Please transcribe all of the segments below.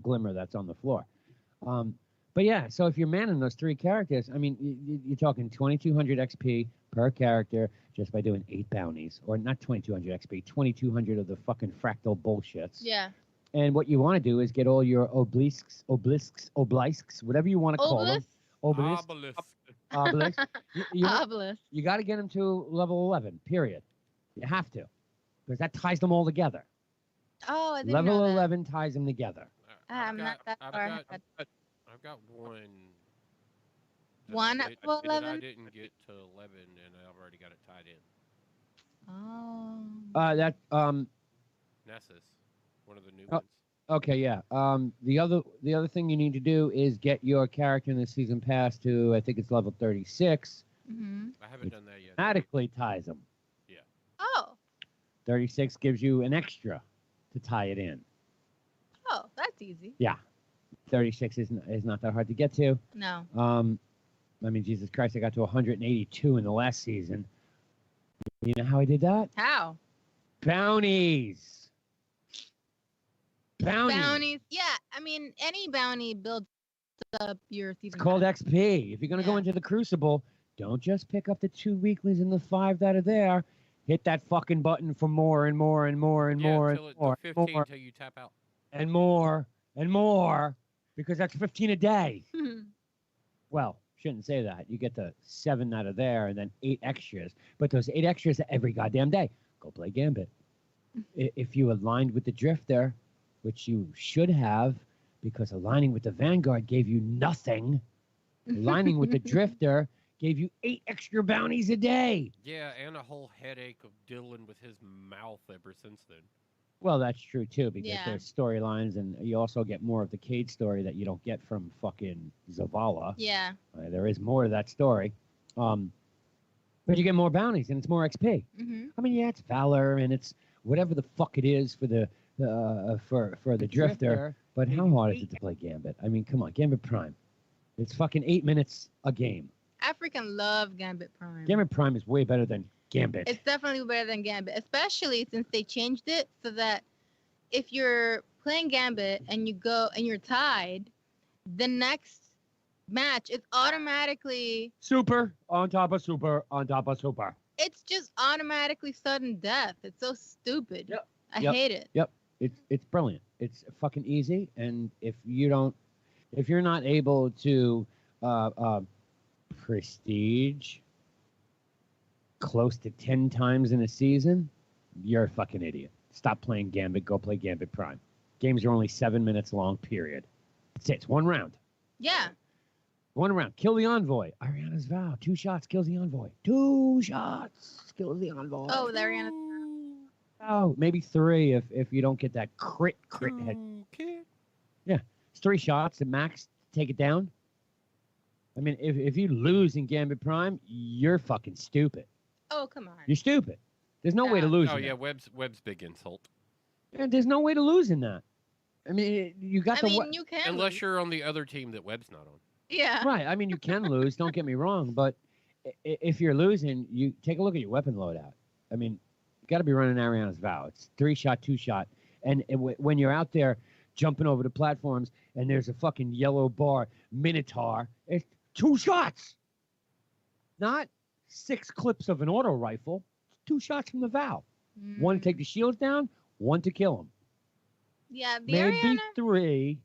glimmer that's on the floor. But yeah, so if you're manning those 3 characters, I mean, you're talking 2,200 XP per character just by doing 8 bounties, or not 2,200 XP, 2,200 of the fucking fractal bullshits. Yeah. And what you want to do is get all your obelisks, whatever you want to call them. Obelisk? Obelisk. You Obelisk. You got to get them to level 11, period. You have to, because that ties them all together. Oh, I didn't Level know that. 11 ties them together. I'm not that far. I've got one. One at level 11? I didn't get to 11, and I've already got it tied in. Oh. Nessus, one of the new ones. Okay, yeah. The other thing you need to do is get your character in the season pass to, I think it's level 36. Mm-hmm. I haven't done that yet. Automatically ties them. Yeah. Oh. 36 gives you an extra to tie it in. Oh, that's easy. Yeah. 36 is not that hard to get to. No. I mean, Jesus Christ, I got to 182 in the last season. You know how I did that? How? Bounties. Bounties. Yeah, I mean, any bounty builds up your season. It's called pass. XP. If you're going to go into the Crucible, don't just pick up the 2 weeklies and the 5 that are there. Hit that fucking button for more and more and more and more and more. 15 until you tap out. And more and more, because that's 15 a day. Well, shouldn't say that. You get the 7 that are there and then 8 extras. But those 8 extras are every goddamn day. Go play Gambit. If you aligned with the Drifter, which you should have, because aligning with the Vanguard gave you nothing. Aligning with the Drifter gave you 8 extra bounties a day. Yeah, and a whole headache of dealing with his mouth ever since then. Well, that's true, too, because there's storylines, and you also get more of the Cade story that you don't get from fucking Zavala. Yeah. There is more to that story. But you get more bounties, and it's more XP. Mm-hmm. I mean, yeah, it's Valor, and it's whatever the fuck it is for the for the Drifter. But how hard is it to play Gambit? I mean, come on, Gambit Prime. It's fucking 8 minutes a game. I freaking love Gambit Prime. Gambit Prime is way better than Gambit. It's definitely better than Gambit, especially since they changed it so that if you're playing Gambit and you go and you're tied, the next match is automatically super on top of super on top of super. It's just automatically sudden death. It's so stupid. Yep. I hate it. Yep. It's brilliant. It's fucking easy, and if you're not able to prestige close to 10 times in a season, you're a fucking idiot. Stop playing Gambit. Go play Gambit Prime. Games are only 7 minutes long, period. That's it. It's 1 round. Yeah. 1 round. Kill the Envoy. Ariana's Vow. 2 shots. Kills the Envoy. 2 shots. Kills the Envoy. Oh, the Ariana. Oh, maybe 3 if you don't get that crit hit. Yeah. It's 3 shots at max. Take it down. I mean, if you lose in Gambit Prime, you're fucking stupid. Oh, come on. You're stupid. There's no way to lose. Oh, yeah, Webb's big insult. And there's no way to lose in that. I mean, you got you can unless lose. you're on the other team that Webb's not on. Yeah. Right. I mean, you can lose. Don't get me wrong, but if you're losing, you take a look at your weapon loadout. I mean, you got to be running Ariana's Vow. It's 3 shot, 2 shot, and when you're out there jumping over the platforms and there's a fucking yellow bar Minotaur, it's 2 shots. Not 6 clips of an auto rifle. 2 shots from the Vow. 1 to take the shields down, 1 to kill them. Yeah, the Maybe Ariana. 3,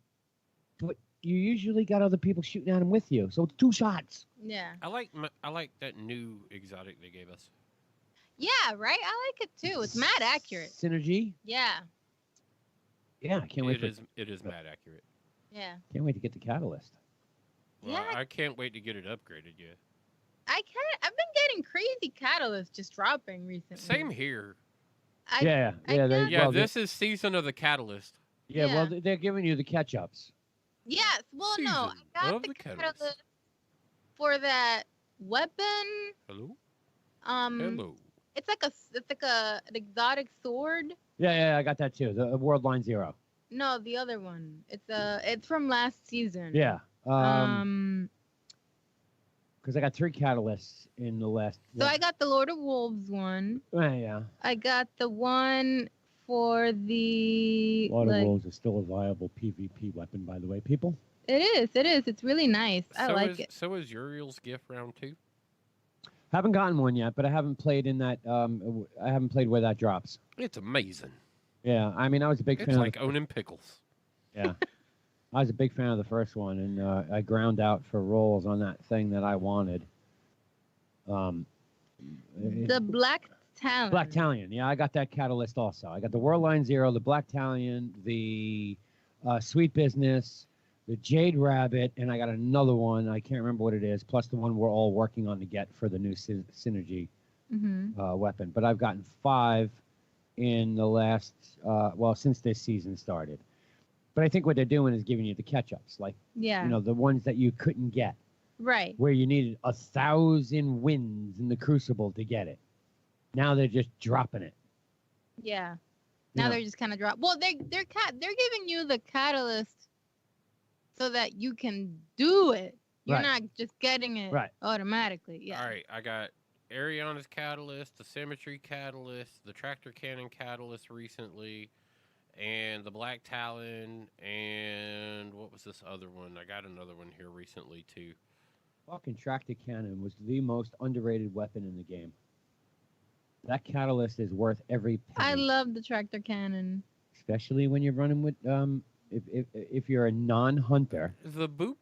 but you usually got other people shooting at them with you, so it's 2 shots. Yeah. I like that new exotic they gave us. Yeah, right? I like it too. It's mad accurate. Synergy. Yeah. Yeah, I can't wait. It is mad accurate. Yeah. Can't wait to get the Catalyst. Well, Yeah. I can't wait to get it upgraded yet. I've been getting crazy catalysts just dropping recently. Same here. This is Season of the Catalyst. Yeah, Yeah. well, they're giving you the catch-ups. Yes. Well, no, Season I got of the the Catalyst. catalyst for that weapon. Hello? Hello. It's like an exotic sword. Yeah, I got that too. The World Line Zero. No, the other one. It's from last season. Yeah. Um. Because I got 3 catalysts in the last. So I got the Lord of Wolves one. Yeah. I got the one for the Water like, wolves are still a viable PvP weapon, by the way, people. it is. It is. It's really nice. I like it. So is Uriel's gift round 2? Haven't gotten one yet, but I haven't played in that. I haven't played where that drops. It's amazing. Yeah, I mean, I was a big It's fan. like owning pickles. Yeah, I was a big fan of the first one, and I ground out for rolls on that thing that I wanted. The Black Talon. Black Talon. Yeah, I got that catalyst also. I got the World Line Zero, the Black Talon, the Sweet Business, the Jade Rabbit, and I got another one. I can't remember what it is. Plus the one we're all working on to get for the new synergy weapon. But I've gotten 5 in the last, since this season started. But I think what they're doing is giving you the catch-ups, like Yeah. the ones that you couldn't get, Right. where you needed 1,000 wins in the Crucible to get it. Now they're just dropping it. Yeah. Now Yeah. they're just kind of drop. Well, they're giving you the catalyst so that you can do it. You're Right. not just getting it Right. automatically. Yeah. All right, I got Ariana's catalyst, the Symmetry catalyst, the Tractor Cannon catalyst recently, and the Black Talon, and what was this other one? I got another one here recently too. Fucking Tractor Cannon was the most underrated weapon in the game. That catalyst is worth every I penny, love the tractor cannon. especially when you're running with if you're a non-hunter. The Boop?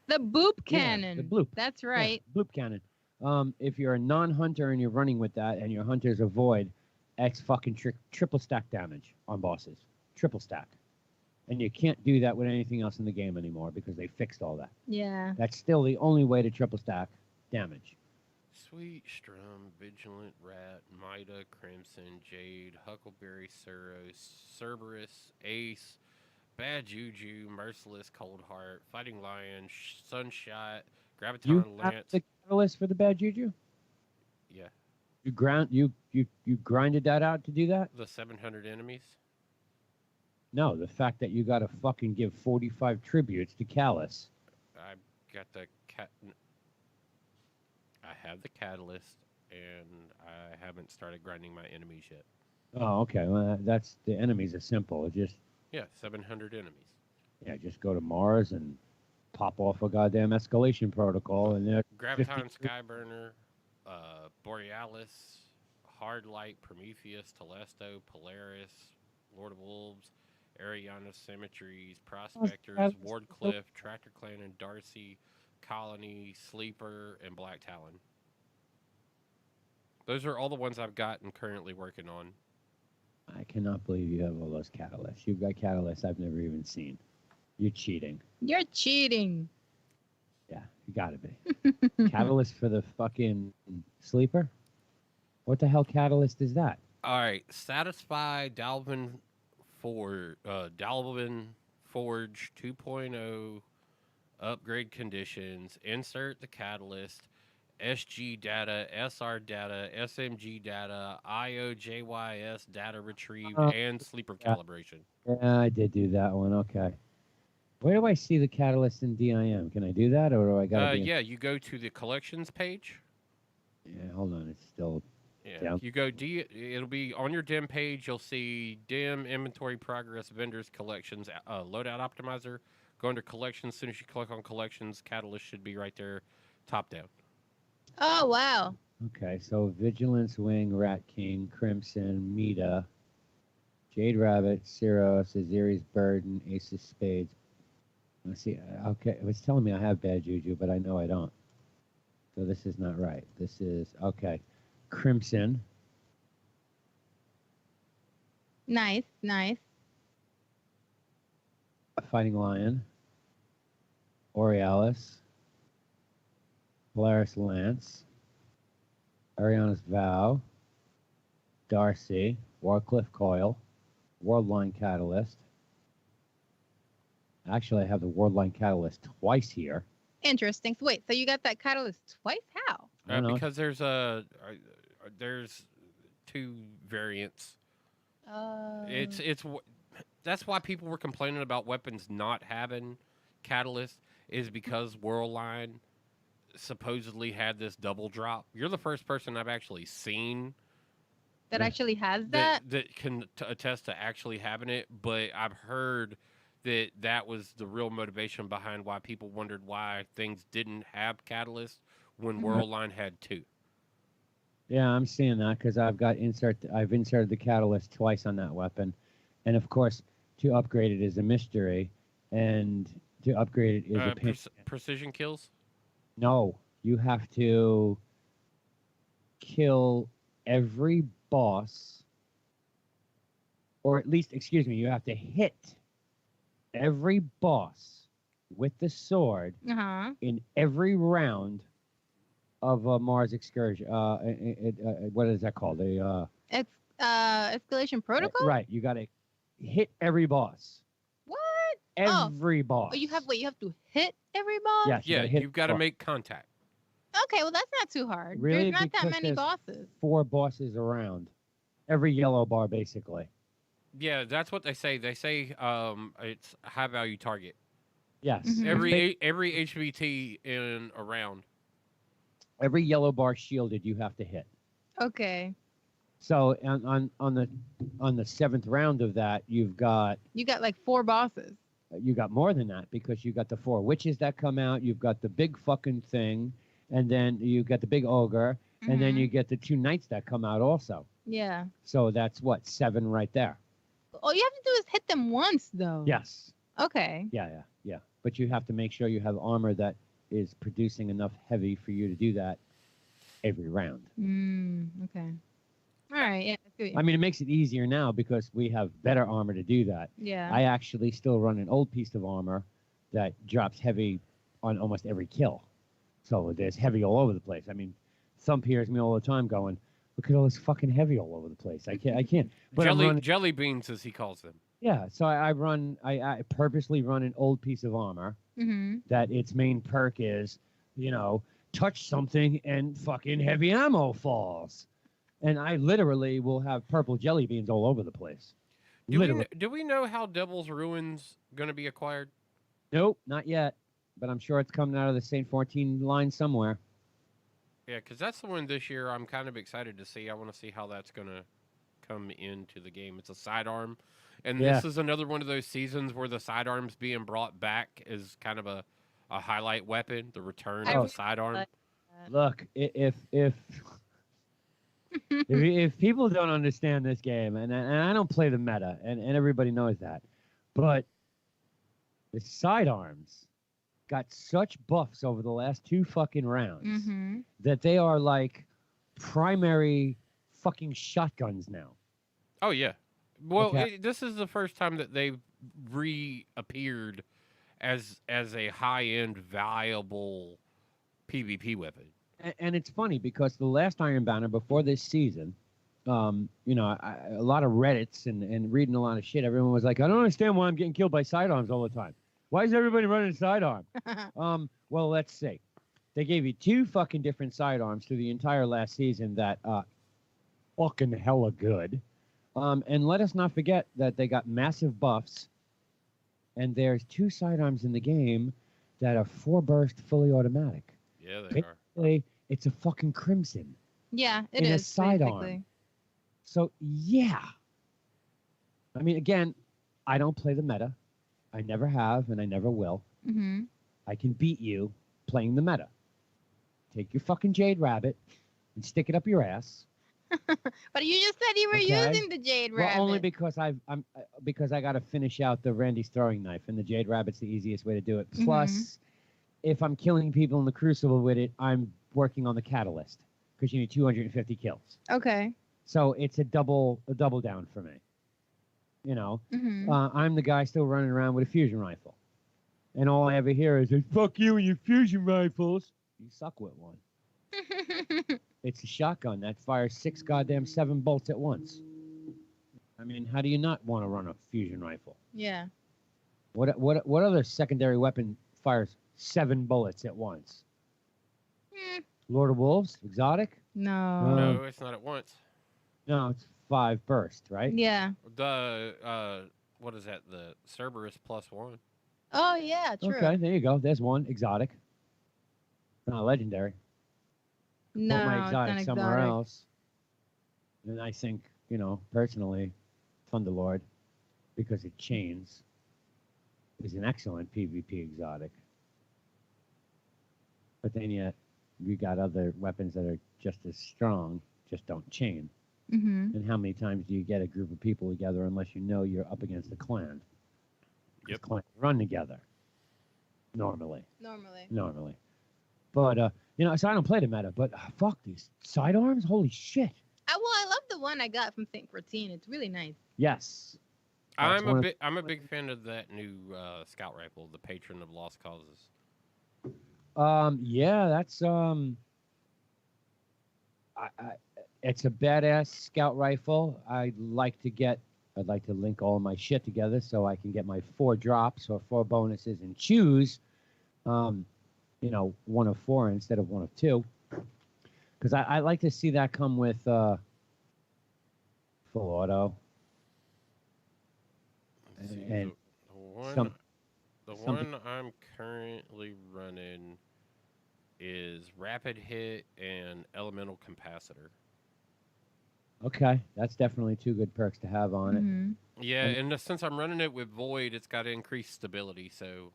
The boop Yeah, cannon. the bloop. That's Yeah, right. bloop cannon. If you're a non-hunter and you're running with that, and your hunters avoid, it's fucking triple stack damage on bosses. Triple stack. And you can't do that with anything else in the game anymore because they fixed all that. Yeah. That's still the only way to triple stack damage. Sweet Strum, Vigilant Rat, Mida, Crimson, Jade, Huckleberry, Suros, Cerberus, Ace, Bad Juju, Merciless, Cold Heart, Fighting Lion, Sunshot, You Graviton have Lance. the catalyst for the bad juju? Yeah, You grinded that out to do that? the 700 enemies. No, the fact that you got to fucking give 45 tributes to Callus. I got the cat. I have the catalyst, and I haven't started grinding my enemies yet. Oh, okay. Well, that's the enemies are simple. Just Yeah, 700 enemies. just go to Mars and pop off a goddamn escalation protocol, and they're Graviton 50 Skyburner, Borealis, Hard Light, Prometheus, Telesto, Polaris, Lord of Wolves, Ariana Symmetries, Prospectors, Wardcliff, Tractor Clan and Darcy, Colony, Sleeper, and Black Talon. Those are all the ones I've got and currently working on. I cannot believe you have all those catalysts. You've got catalysts I've never even seen. You're cheating. You're cheating. Yeah, you gotta be. Catalyst for the fucking sleeper? What the hell catalyst is that? All right, satisfy Dalvin Forge 2.0 upgrade conditions. Insert the catalyst. SG data, SR data, SMG data, IOJYS data retrieved, and sleeper calibration. Yeah, I did do that one. Okay. Where do I see the catalyst in DIM? Can I do that, or do I got? Yeah, you go to the collections page. Yeah, hold on. It's still. Yeah, Yeah. you go it'll be on your DIM page. You'll see DIM, inventory progress, vendors, collections, loadout optimizer. Go under collections. As soon as you click on collections, catalyst should be right there, top down. Oh wow. Okay, so Vigilance Wing, Rat King, Crimson, Mida, Jade Rabbit, Cyros, Aziri's Burden, Ace of Spades. Let's see. Okay, it was telling me I have bad juju, but I know I don't. So this is not right. This is okay. Crimson, Nice, nice. Fighting Lion, Borealis, Polaris Lance, Ariana's Vow, Darcy, Warcliffe Coil, Worldline Catalyst. Actually, I have the Worldline Catalyst twice here. Interesting. So wait, so you got that catalyst twice? How? I don't know. Because there's 2 variants. That's why people were complaining about weapons not having catalyst, is because Worldline supposedly had this double drop. You're the first person I've actually seen that Yeah. actually has that that. that can attest to actually having it. But I've heard that was the real motivation behind why people wondered why things didn't have catalyst when Mhm. Worldline had two. Yeah, I'm seeing that because I've inserted the catalyst twice on that weapon, and of course, to upgrade it is a mystery, and to upgrade it is a pain. Precision kills. No, you have to kill every boss, or at least, excuse me, you have to hit every boss with the sword Uh huh. in every round of a Mars excursion. What is that called? It's escalation protocol. Right, you got to hit every boss. What? Every boss. Oh, you have wait. You have to hit every boss. Yes, you Yeah, gotta hit you've got to boss. make contact. Okay, well that's not too hard. Really? There's not that Because many there's- bosses. 4 bosses around. Every yellow bar, basically. Yeah, that's what they say. They say it's high value target. Yes. Mhm. Every HVT in a round. Every yellow bar shielded, you have to hit. Okay. So on the 7th round of that, you got like 4 bosses. more than that because you got the 4 witches that come out. You've got the big fucking thing, and then you got the big ogre, and then Mhm. you get the 2 knights that come out also. Yeah. So that's what 7 right there. All you have to do is hit them once, though. Yes. Okay. Yeah. But you have to make sure you have armor that is producing enough heavy for you to do that every round. Okay. All right. Yeah. I see what you I mean, it makes it easier now because we have better armor to do that. yeah. I actually still run an old piece of armor that drops heavy on almost every kill. So there's heavy all over the place. I mean, Thump hears me all the time going, look at all this fucking heavy all over the place. I can't. But I'm running, Jelly beans, as he calls them. yeah, so I purposely run an old piece of armor Mm-hmm. that its main perk is, touch something and fucking heavy ammo falls. And I literally will have purple jelly beans all over the place. Literally. Do we know how Devil's Ruin's going to be acquired? Nope, not yet. But I'm sure it's coming out of the St. 14 line somewhere. Yeah, because that's the one this year I'm kind of excited to see. I want to see how that's going to come into the game. It's a sidearm. And Yeah. this is another one of those seasons where the sidearm's being brought back as kind of a highlight weapon, the return I of the really sidearm. like- Look, if people don't understand this game, and I don't play the meta, and everybody knows that, but the sidearms got such buffs over the last 2 fucking rounds Mm-hmm. that they are like primary fucking shotguns now. Oh, yeah. Well, Okay. this is the first time that they've reappeared as a high-end, valuable PvP weapon. And it's funny because the last Iron Banner before this season, a lot of Reddits and reading a lot of shit, everyone was like, I don't understand why I'm getting killed by sidearms all the time. Why is everybody running a sidearm? Well, let's see. They gave you 2 fucking different sidearms through the entire last season that fucking hella good. And let us not forget that they got massive buffs. And there's 2 sidearms in the game that are 4-burst fully automatic. Yeah, they are. Basically, it's a fucking Crimson. Yeah, it In a is. sidearm. Basically. So, yeah. I mean, again, I don't play the meta. I never have, and I never will. Mm-hmm. I can beat you playing the meta. Take your fucking Jade Rabbit and stick it up your ass. But you just said you were Okay. using the Jade Well, Rabbit. only because because I got to finish out the Randy's throwing knife, and the Jade Rabbit's the easiest way to do it. Mhm. Plus, if I'm killing people in the Crucible with it, I'm working on the Catalyst because you need 250 kills. Okay. So it's a double down for me. Mm-hmm. I'm the guy still running around with a fusion rifle, and all I ever hear is "fuck you and your fusion rifles." You suck with one. It's a shotgun that fires 6 goddamn 7 bolts at once. I mean, how do you not want to run a fusion rifle? yeah. What other secondary weapon fires 7 bullets at once? Mm, Lord of Wolves, exotic? no. No, it's not at once. No, it's 5 burst, right? Yeah. The what is that? The Cerberus +1. Oh yeah. True. Okay, there you go. There's one exotic. Not legendary. No, Put my it's exotic not somewhere exotic. else. And I think, personally, Thunderlord, because it chains, is an excellent PvP exotic. But then yet, we got other weapons that are just as strong, just don't chain. Mm-hmm. And how many times do you get a group of people together unless you know you're up against a clan? 'Cause Yep. clans run together. Normally. Normally. But, so I don't play the meta, but fuck these sidearms. Holy shit. I love the one I got from Saint 14. It's really nice. Yes. That's one of- I'm a big fan of that new scout rifle, the Patron of Lost Causes. Yeah, that's it's a badass scout rifle. I'd like to link all my shit together so I can get my 4 drops or 4 bonuses and choose, one of 4 instead of one of 2. Because I like to see that come with full auto. Let's see, And the something- one I'm currently running is Rapid Hit and Elemental Capacitor. Okay, that's definitely 2 good perks to have on it. Mm-hmm. Yeah, And- and since I'm running it with Void, it's got increased stability. So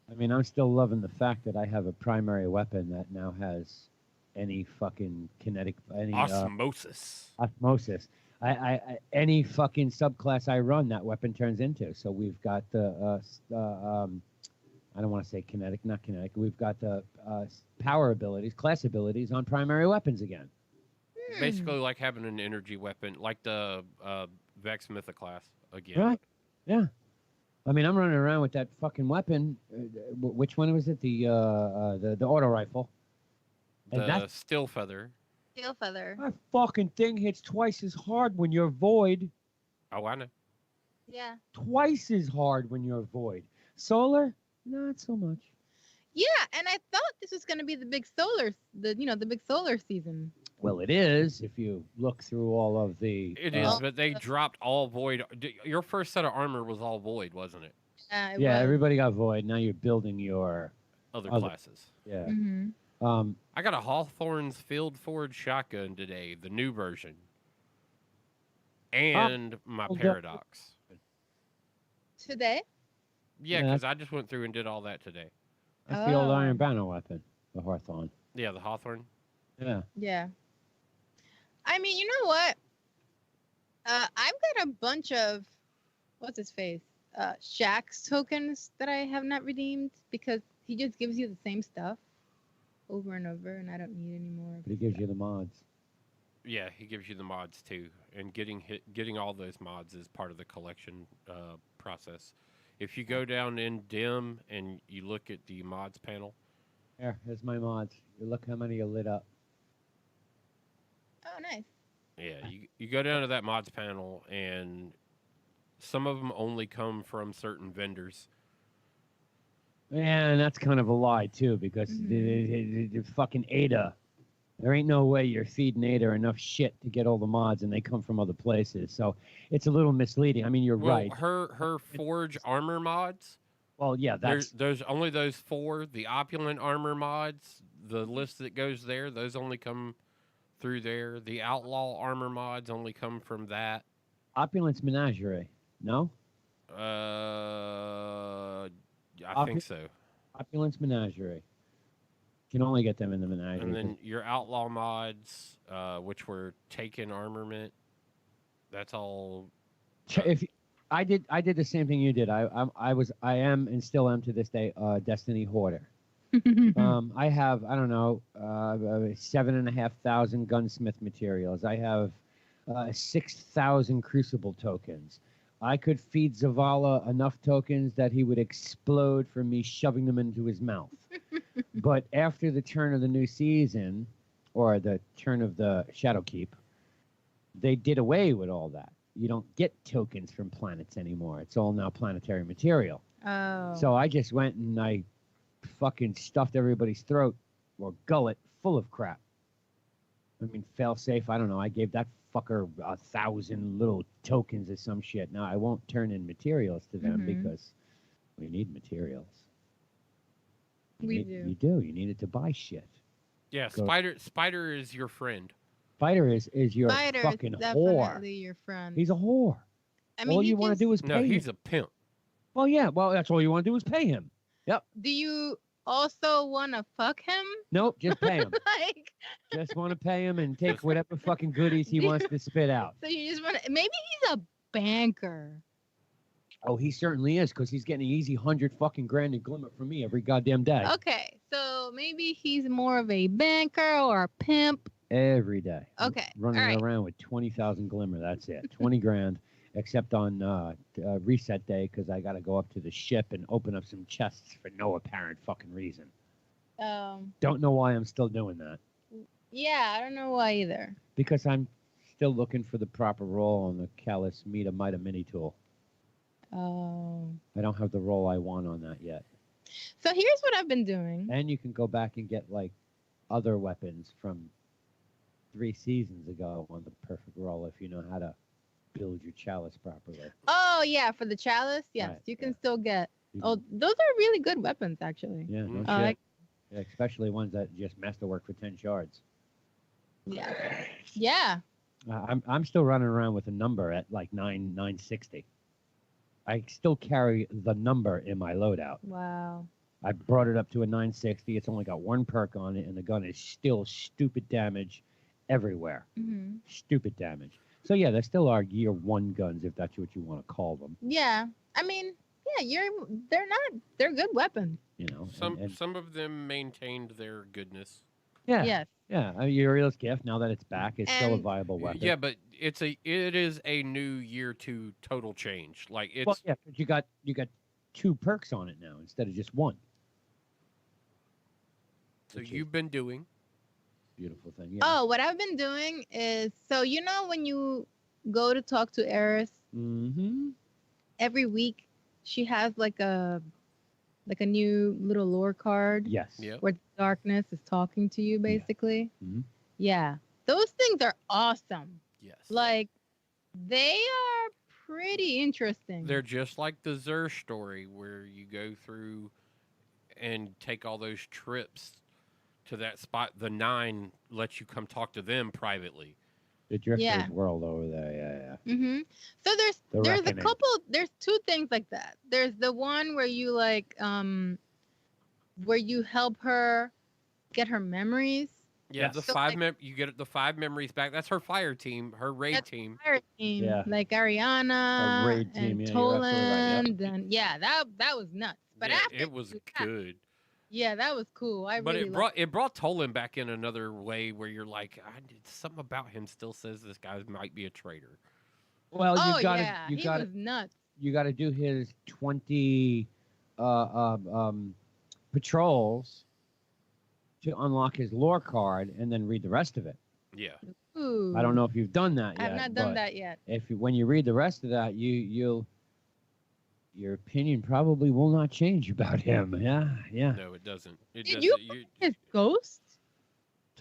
I mean, I'm still loving the fact that I have a primary weapon that now has any fucking kinetic, any osmosis. osmosis. Any fucking subclass I run, that weapon turns into. So we've got the, I don't want to say kinetic, not kinetic. We've got the power abilities, class abilities on primary weapons again. Hmm. Basically, like having an energy weapon, like the Vex Mythoclass again. Right? Yeah. I mean, I'm running around with that fucking weapon. Which one was it? The auto rifle. And The that's Steel Feather. Steel Feather. that fucking thing hits twice as hard when you're void. Oh, I know. Yeah. Twice as hard when you're void. Solar, not so much. Yeah, and I thought this was gonna be the big solar season. Well, it is if you look through all of the. It is, but they dropped all Void. Your first set of armor was all Void, wasn't it? It Yeah, was. everybody got void. Now you're building your. Other Other- classes. Yeah. Mhm. I got a Hawthorne's Field Forge shotgun today, the new version, and my well, that- Paradox. Today. Yeah, Yeah, because I just went through and did all that today. That's the old Oh. Iron Banner weapon, the Hawthorne. Yeah, the Hawthorne. Yeah. Yeah. I mean, you know what? I've got a bunch of what's his face? Shax tokens that I have not redeemed because he just gives you the same stuff over and over, and I don't need any more. But it gives you the mods. Yeah, he gives you the mods too, and getting all those mods is part of the collection process. If you go down in Dim and you look at the mods panel, Here's my mods. Look how many are lit up. Oh, nice. yeah, you go down to that mods panel, and some of them only come from certain vendors. And that's kind of a lie too, because the fucking Ada. There ain't no way you're feeding Ada enough shit to get all the mods, and they come from other places. So it's a little misleading. I mean, you're Well, right. her Forge armor mods. Well, yeah, that's There's only those 4. The opulent armor mods, the list that goes there, those only come through there. The outlaw armor mods only come from that. Opulence Menagerie. No, I think so. Opulence Menagerie. Can only get them in the Menagerie. And then your outlaw mods, which were taken armament. That's all. If I did the same thing you did. I am and still am to this day Destiny hoarder. I have, I don't know, 7,500 gunsmith materials. I have 6,000 crucible tokens. I could feed Zavala enough tokens that he would explode from me shoving them into his mouth. But after the turn of the new season, or the turn of the Shadowkeep, they did away with all that. You don't get tokens from planets anymore. It's all now planetary material. Oh. So I just went and I fucking stuffed everybody's throat or gullet full of crap. I mean, fail safe. I don't know. I gave that fucker 1,000 little tokens or some shit. Now I won't turn in materials to them because we need materials. We do. You do. You need it to buy shit. Yeah, Go- Spider is your friend. Fighter is your Fighter fucking is whore. definitely your friend. He's a whore. I mean, All he you want to can- do is No, pay he's him. a pimp. Well, yeah. Well, that's all you want to do is pay him. Do you also want to fuck him? Nope, just pay him. Like, Just want to pay him and take Just- whatever fucking goodies he wants to spit out. so you just want to? Maybe he's a banker. Oh, he certainly is, because he's getting an easy 100 fucking grand in Glimmer from me every goddamn day. Okay, so maybe he's more of a banker or a pimp. Every day. Okay, Running all right. around with 20,000 Glimmer. That's it. 20 grand, except on reset day, because I got to go up to the ship and open up some chests for no apparent fucking reason. Don't know why I'm still doing that. Yeah, I don't know why either. Because I'm still looking for the proper roll on the Callus Mita Mini tool. I don't have the roll I want on that yet. So here's what I've been doing. And you can go back and get like other weapons from 3 seasons ago on the perfect roll if you know how to build your chalice properly. Oh yeah, for the chalice, yes, Right, you can yeah. still get. You Oh, those are really good weapons, actually. Yeah, no Mm. I shit. like- Yeah, especially ones that just masterwork for 10 shards. Yeah, yeah. I'm still running around with a number at like 960. I still carry the number in my loadout. Wow. I brought it up to a 960. It's only got 1 perk on it, and the gun is still stupid damage everywhere. Hmm. Stupid damage. So yeah, there still are year 1 guns, if that's what you want to call them. Yeah, I mean, yeah, they're good weapons. You know. Some of them maintained their goodness. yeah, Yes. yeah. Uriel's gift, now that it's back, is still a And- viable weapon. Yeah, but it is a new year 2 total change. Like it's Well, yeah, but you got 2 perks on it now instead of just 1. so which is- you've been doing. Beautiful thing. Yeah. Oh, what I've been doing is, so you know when you go to talk to Eris Mm-hmm. every week, she has like a new little lore card Yes. Yep. where darkness is talking to you, basically. Mhm. Yeah, those things are awesome. Yes. Like, they are pretty interesting. They're just like the Zer story where you go through and take all those trips to that spot. The 9 lets you come talk to them privately. The Drifter's Yeah. world over there. Yeah, Mm-hmm. So The there's a Reckoning. couple. There's 2 things like that. There's the one where you like where you help her get her memories. Yeah, Yes. the So, 5 like- you get the 5 memories back. That's her fire team, her raid That's team. Fire team, Yeah. like Ariana A raid team, and yeah, you're absolutely right, Toland, and yeah, that was nuts. But Yeah, after it was you do that- good. Yeah, that was cool. I But really it brought Tolan back in another way where you're like, something about him still says this guy might be a traitor. Well, Oh you got to yeah, you he got was nuts. you got to do his 20 patrols to unlock his lore card, and then read the rest of it. Yeah. Ooh, I don't know if you've done that I yet. have not done but that yet. When you read the rest of that, your opinion probably will not change about him. Yeah. No, it doesn't. It Did doesn't. you His ghost,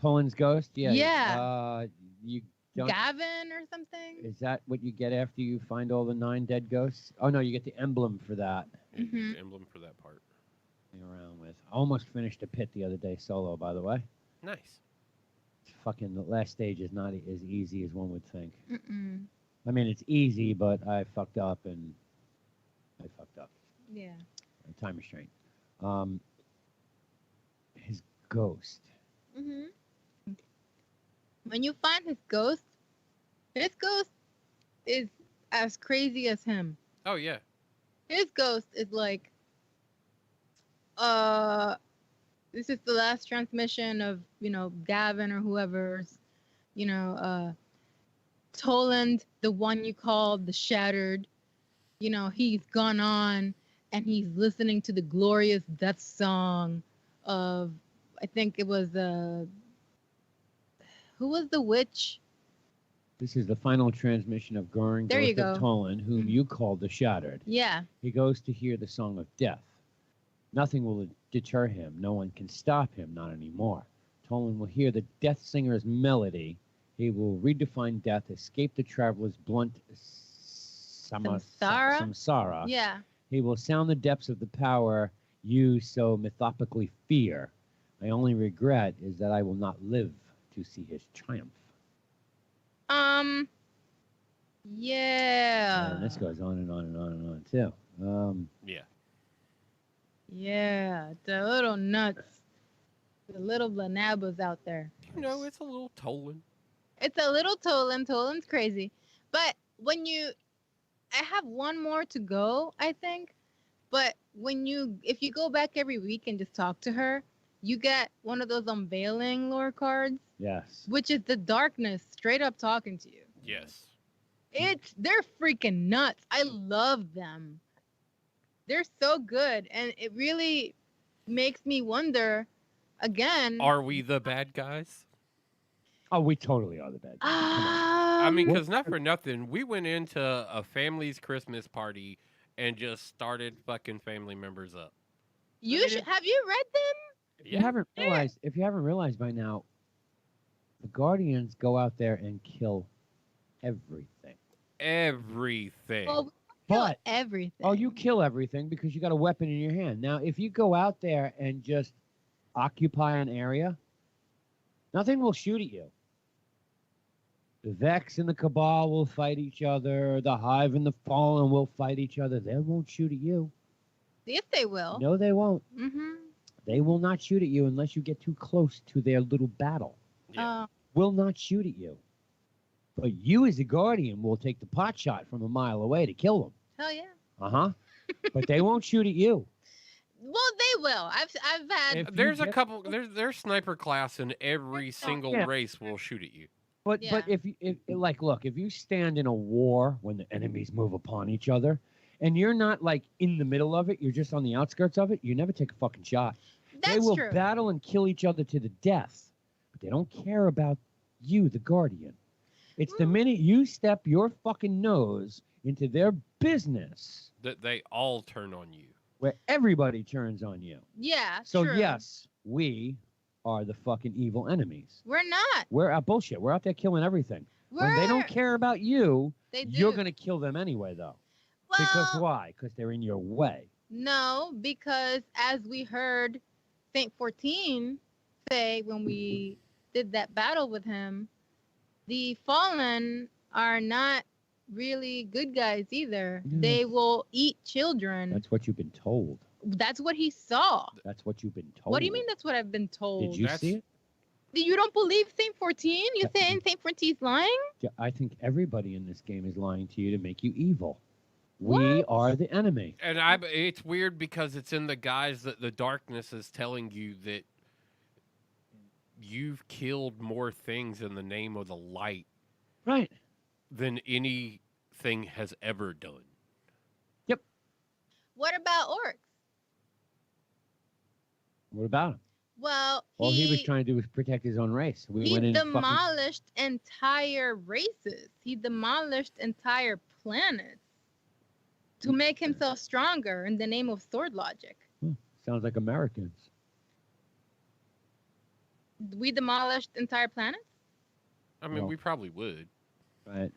Tolan's ghost. Yeah. Yeah. You don't. Gavin or something. Is that what you get after you find all the 9 dead ghosts? Oh no, you get the emblem for that. You get Mhm. the emblem for that part. Hang around with. I almost finished a pit the other day solo, by the way. Nice. Fucking the last stage is not as easy as one would think. Mm-mm. I mean, it's easy, but I fucked up. Yeah. Time restraint. His ghost. Hmm. When you find his ghost is as crazy as him. Oh yeah. His ghost is like, this is the last transmission of, Gavin or whoever's, Toland, the one you called the Shattered. He's gone on and he's listening to the glorious death song of, I think it was, who was the witch? This is the final transmission of Goring, There you Ghost of go. Tolan, whom Mhm. you called the Shattered. Yeah. He goes to hear the song of death. Nothing will deter him. No one can stop him, not anymore. Tolan will hear the death singer's melody. He will redefine death, escape the traveler's blunt samsara. Yeah. He will sound the depths of the power you so mythopically fear. My only regret is that I will not live to see his triumph. Um. Yeah. And this goes on and on and on and on too. Yeah. Yeah. The little nuts. The little Blanabas out there. You know, it's a little Tolan. It's a little Tolan. Tolan's crazy. But when you, I have one more to go, I think. But if you go back every week and just talk to her, you get one of those unveiling lore cards, yes. which is the darkness straight up talking to you. Yes. They're freaking nuts. I love them. They're so good, and it really makes me wonder again. Are we the bad guys? Oh, we totally are the bad guys. Come on. I mean, Um, because not for nothing, we went into a family's Christmas party and just started fucking family members up. have you read them? If you haven't realized by now, the Guardians go out there and kill everything. Everything. Well, we kill But everything. you kill everything because you got a weapon in your hand. Now, if you go out there and just occupy an area, nothing will shoot at you. The Vex and the Cabal will fight each other. The Hive and the Fallen will fight each other. They won't shoot at you. Yes, they will. No, they won't. Mm-hmm. They will not shoot at you unless you get too close to their little battle. Yeah. Will not shoot at you. But you, as a Guardian, will take the pot shot from a mile away to kill them. Hell yeah. Uh-huh. But they won't shoot at you. Well, they will. I've had. If you There's a get- couple. There's sniper class in every single Yeah. race will shoot at you. But Yeah. if you stand in a war when the enemies move upon each other, and you're not like in the middle of it, you're just on the outskirts of it, you never take a fucking shot. That's They will true. battle and kill each other to the death, but they don't care about you, the Guardian. It's the Mm. minute you step your fucking nose into their business That they all turn on you. where everybody turns on you. Yeah. So true. yes, we are the fucking evil enemies. We're not. We're out bullshit. We're out there killing everything. When they don't care about you, They do. you're gonna kill them anyway, though. Well, Because why? Because they're in your way. no, because as we heard Saint 14 say when we did that battle with him, the Fallen are not really good guys either. Yeah. They will eat children. That's what you've been told. That's what he saw. That's what you've been told. What do you mean that's what I've been told? Did you That's- see it? You don't believe Saint 14? You Yeah. saying Saint 14's lying? Yeah, I think everybody in this game is lying to you to make you evil. We What? are the enemy. And it's weird because it's in the guise that the darkness is telling you that you've killed more things in the name of the light Right. than anything has ever done. What about orcs? What about him? Well, All he was trying to do was protect his own race. We he went in fucking... demolished entire races. He demolished entire planets to make himself stronger in the name of sword logic. Sounds like Americans. We demolished entire planets? I mean, Well. we probably would. Right.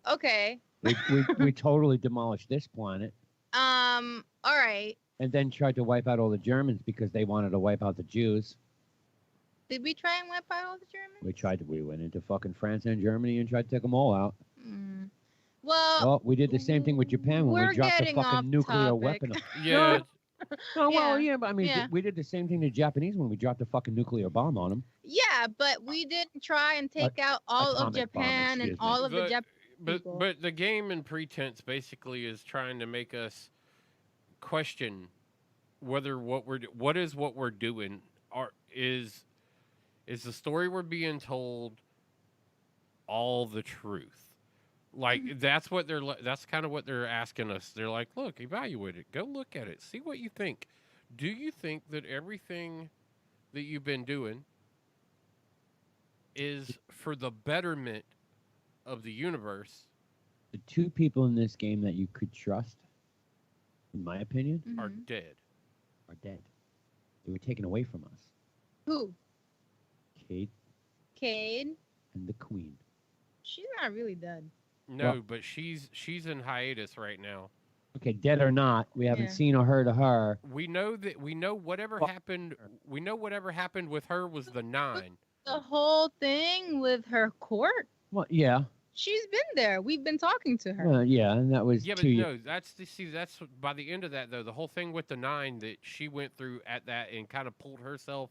Okay. We totally demolished this planet All right. and then tried to wipe out all the Germans because they wanted to wipe out the Jews. Did we try and wipe out all the Germans? We went into fucking France and Germany and tried to take them all out. Mm. Well, Well, we did the same thing with Japan when we're we dropped the getting off fucking nuclear topic. weapon. Yeah, Oh, well, Yeah. yeah, but I mean, Yeah. we did the same thing to the Japanese when we dropped the fucking nuclear bomb on them. yeah, but we didn't try and take out all of atomic bomb, Japan and excuse me. all of the But- Japanese people. but the game in pretense basically is trying to make us question whether what we're doing is the story we're being told all the truth. Like that's kind of what they're asking us. They're like, look, evaluate it, go look at it, see what you think. Do you think that everything that you've been doing is for the betterment of the universe? The two people in this game that you could trust, in my opinion, Are Mhm. dead. are dead. They were taken away from us. Who? Kate Cade? and the Queen. She's not really dead. No, Well- but she's in hiatus right now. Okay, dead or not, we haven't Yeah. seen or heard of her. We know whatever Well- happened. We know whatever happened with her was the 9. The whole thing with her court Well, yeah, She's been there. We've been talking to her. yeah, and that was Yeah, but 2 years. no, by the end of that though, the whole thing with the 9 that she went through at that and kind of pulled herself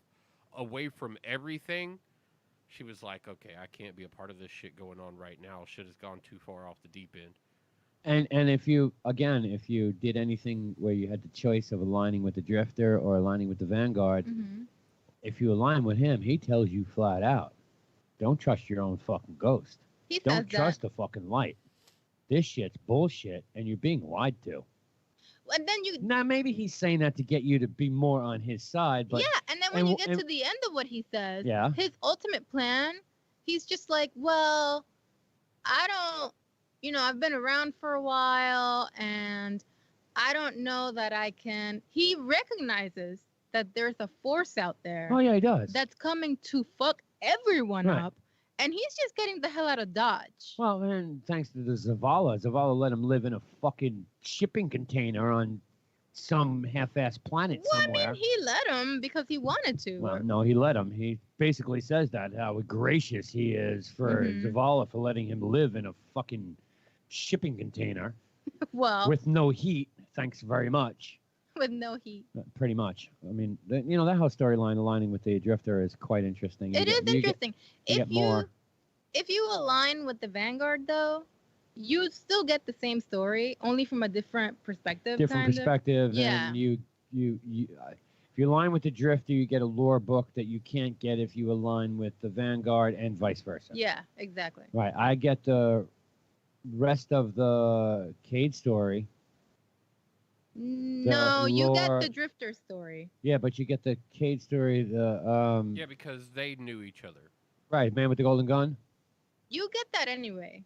away from everything. She was like, okay, I can't be a part of this shit going on right now. Shit has gone too far off the deep end. And if you did anything where you had the choice of aligning with the Drifter or aligning with the Vanguard, Hmm. if you align with him, he tells you flat out, don't trust your own fucking ghost. He says Don't that. trust the fucking light. This shit's bullshit, and you're being lied to. And then you, Now, maybe he's saying that to get you to be more on his side, but yeah. And then when and you w- get and- to the end of what he says, yeah, his ultimate plan, he's just like, well, I don't, I've been around for a while and I don't know that I can. He recognizes that there's a force out there oh yeah, he does. that's coming to fuck everyone Right. up. And he's just getting the hell out of Dodge. Well, and thanks to the Zavala let him live in a fucking shipping container on some half-ass planet Well, somewhere. I mean, he let him because he wanted to. Well, no, he let him. He basically says that how gracious he is for Mhm. Zavala for letting him live in a fucking shipping container Well, with no heat. Thanks very much. with no heat. Pretty much. I mean, that whole storyline aligning with the Drifter is quite interesting. It is interesting. you get more. If you align with the Vanguard, though, you still get the same story, only from a different perspective. Different kind of. perspective, Yeah. and you if you align with the Drifter, you get a lore book that you can't get if you align with the Vanguard, and vice versa. Yeah, exactly. Right. I get the rest of the Cade story. No, you get lore- the Drifter story. Yeah, but you get the Cade story. Yeah, because they knew each other. Right, man with the golden gun. You get that anyway.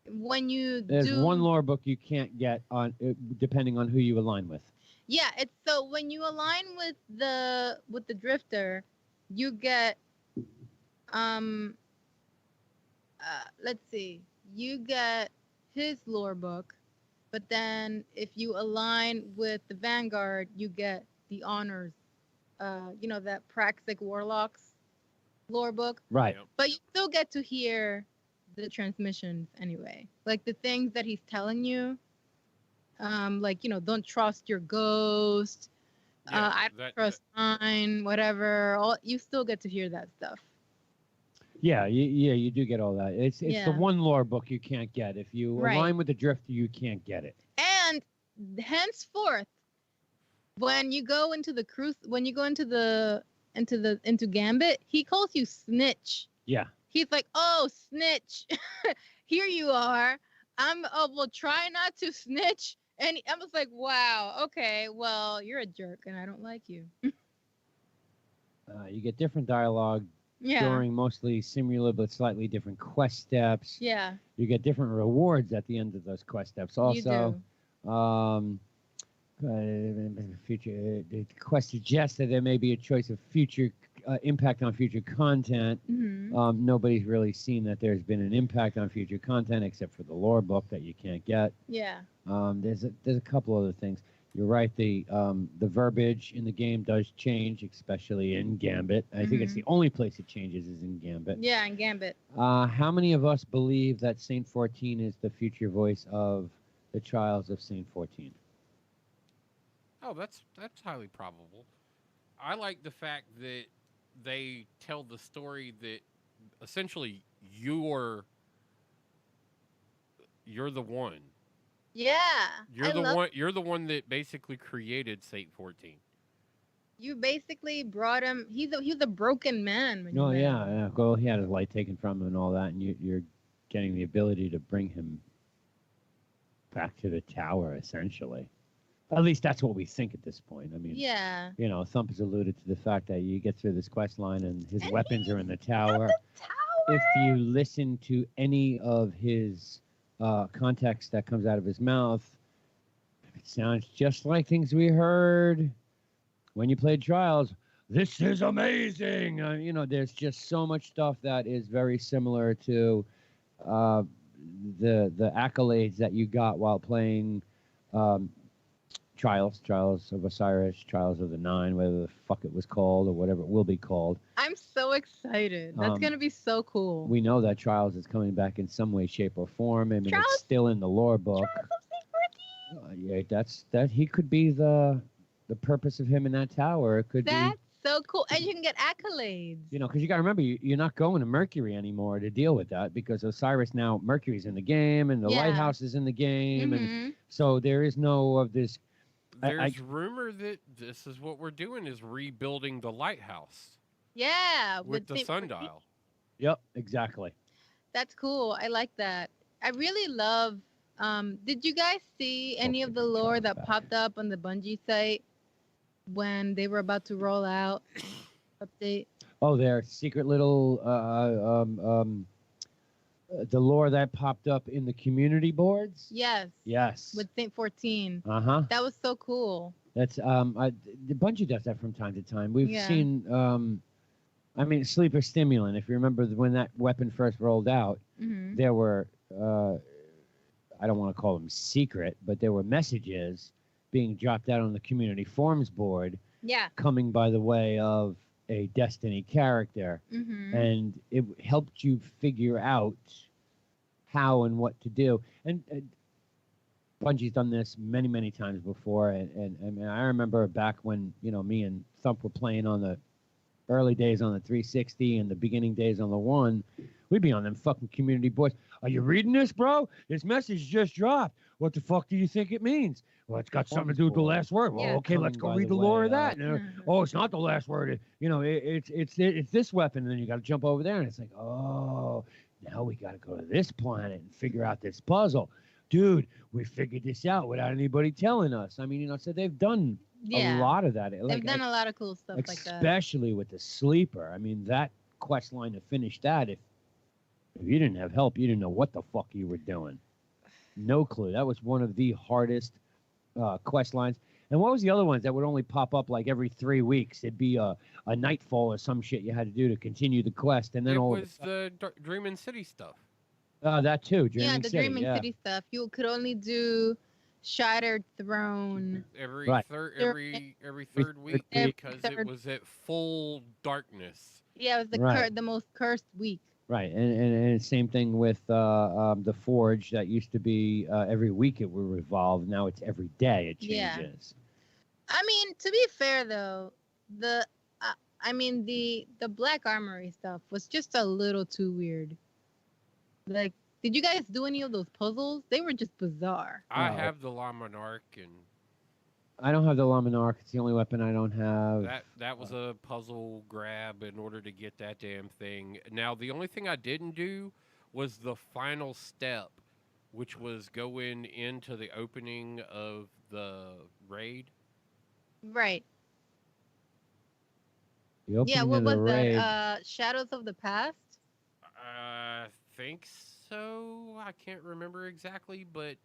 When you There's do one lore book you can't get on, depending on who you align with. Yeah, it's so when you align with the Drifter, you get let's see. You get his lore book, but then if you align with the Vanguard, you get the honors. That Praxic Warlocks lore book. Right. Yep. But you still get to hear the transmissions anyway. Like the things that he's telling you. Don't trust your ghost. Yeah, I don't trust mine, whatever. You still get to hear that stuff. Yeah, you do get all that. It's the Yeah. one lore book you can't get. If you Right. align with the Drifter, you can't get it. And henceforth, when you go into the into Gambit, he calls you snitch. Yeah. He's like, "Oh, snitch, here you are. Well, try not to snitch." And I was like, "Wow, okay, well, you're a jerk, and I don't like you." You get different dialogue Yeah, during mostly similar but slightly different quest steps. yeah, You get different rewards at the end of those quest steps. you Also, do. future the quest suggests that there may be a choice of future impact on future content. Mhm. Nobody's really seen that there's been an impact on future content except for the lore book that you can't get. Yeah, There's a couple other things. You're right. The verbiage in the game does change, especially in Gambit. I think it's Mhm. the only place it changes is in Gambit. yeah, and Gambit. How many of us believe that Saint 14 is the future voice of the Trials of Saint 14? Oh, that's highly probable. I like the fact that they tell the story that essentially you're the one. Yeah, You're the one that basically created Saint 14. You basically brought him. He was a broken man. When you Oh met yeah, him. yeah. Well, he had his light taken from him and all that, and you're getting the ability to bring him back to the tower, essentially. At least that's what we think at this point. I mean, Yeah. Thump has alluded to the fact that you get through this quest line and his And weapons are in the tower. Tower. If you listen to any of his context that comes out of his mouth, it sounds just like things we heard when you played Trials. This is amazing. There's just so much stuff that is very similar to the accolades that you got while playing Trials of Osiris, Trials of the Nine, whatever the fuck it was called or whatever it will be called. I'm so excited. That's Um, gonna be so cool. We know that Trials is coming back in some way, shape, or form. I mean, Trials- it's still in the lore book. Trials of Saint Martin. Yeah, that he could be the purpose of him in that tower. It could be. That's so cool, and you can get accolades. You know, because you got to remember, you're not going to Mercury anymore to deal with that because Osiris now, Mercury's in the game and the Yeah. lighthouse is in the game. And Mhm. so there is no of this. There's rumor that this is what we're doing is rebuilding the lighthouse Yeah, with the Saint Martin. sundial. Yep, exactly. That's cool. I like that. I really love. Did you guys see any of the lore that popped up on the Bungie site when they were about to roll out update? Oh, their secret little the lore that popped up in the community boards. Yes, Yes. with Saint 14. That was so cool. That's the Bungie does that from time to time. We've Yeah. seen I mean Sleeper Stimulant. If you remember when that weapon first rolled out, Hmm. there were I don't want to call them secret, but there were messages being dropped out on the community forums board Yeah. coming by the way of a Destiny character, Hmm. and it helped you figure out how and what to do. And Bungie's done this many, many times before, and I mean, I remember back when me and Thump were playing on the early days on the 360 and the beginning days on the One. We'd be on them fucking community boards. Are you reading this, bro? This message just dropped. What the fuck do you think it means? Well, it's got something to do with the last word. Well, Yeah. okay, let's go Coming by read the the lore way of that. Mm-hmm. And, oh, it's not the last word. It's this weapon. And then you got to jump over there, and it's like, oh, now we got to go to this planet and figure out this puzzle. Dude, we figured this out without anybody telling us. I mean, so they've done Yeah. a lot of that. They've done a lot of cool stuff like that. Especially with the sleeper. I mean, that quest line to finish that, if you didn't have help, you didn't know what the fuck you were doing. No clue. That was one of the hardest quest lines. And what was the other ones that would only pop up like every 3 weeks? It'd be a nightfall or some shit you had to do to continue the quest, and then It all was the Dreamin' City stuff. that too. Yeah, Dreaming the City, Dreaming yeah. City stuff. You could only do Shattered Throne. Every Right. every third week Every because third- it was at full darkness. Yeah, it was the Right. the most cursed week. Right, and same thing with the Forge that used to be every week it would revolve. Now it's every day it Yeah. changes. I mean, to be fair though, the Black Armory stuff was just a little too weird. Like, did you guys do any of those puzzles? They were just bizarre. I Oh. have the La Monarch, and I don't have the Laminarch. It's the only weapon I don't have. that was a puzzle grab in order to get that damn thing. Now the only thing I didn't do was the final step, which was going into the opening of the raid. Right. The opening Yeah, what of the was raid. that? Shadows of the Past? I think so. I can't remember exactly, but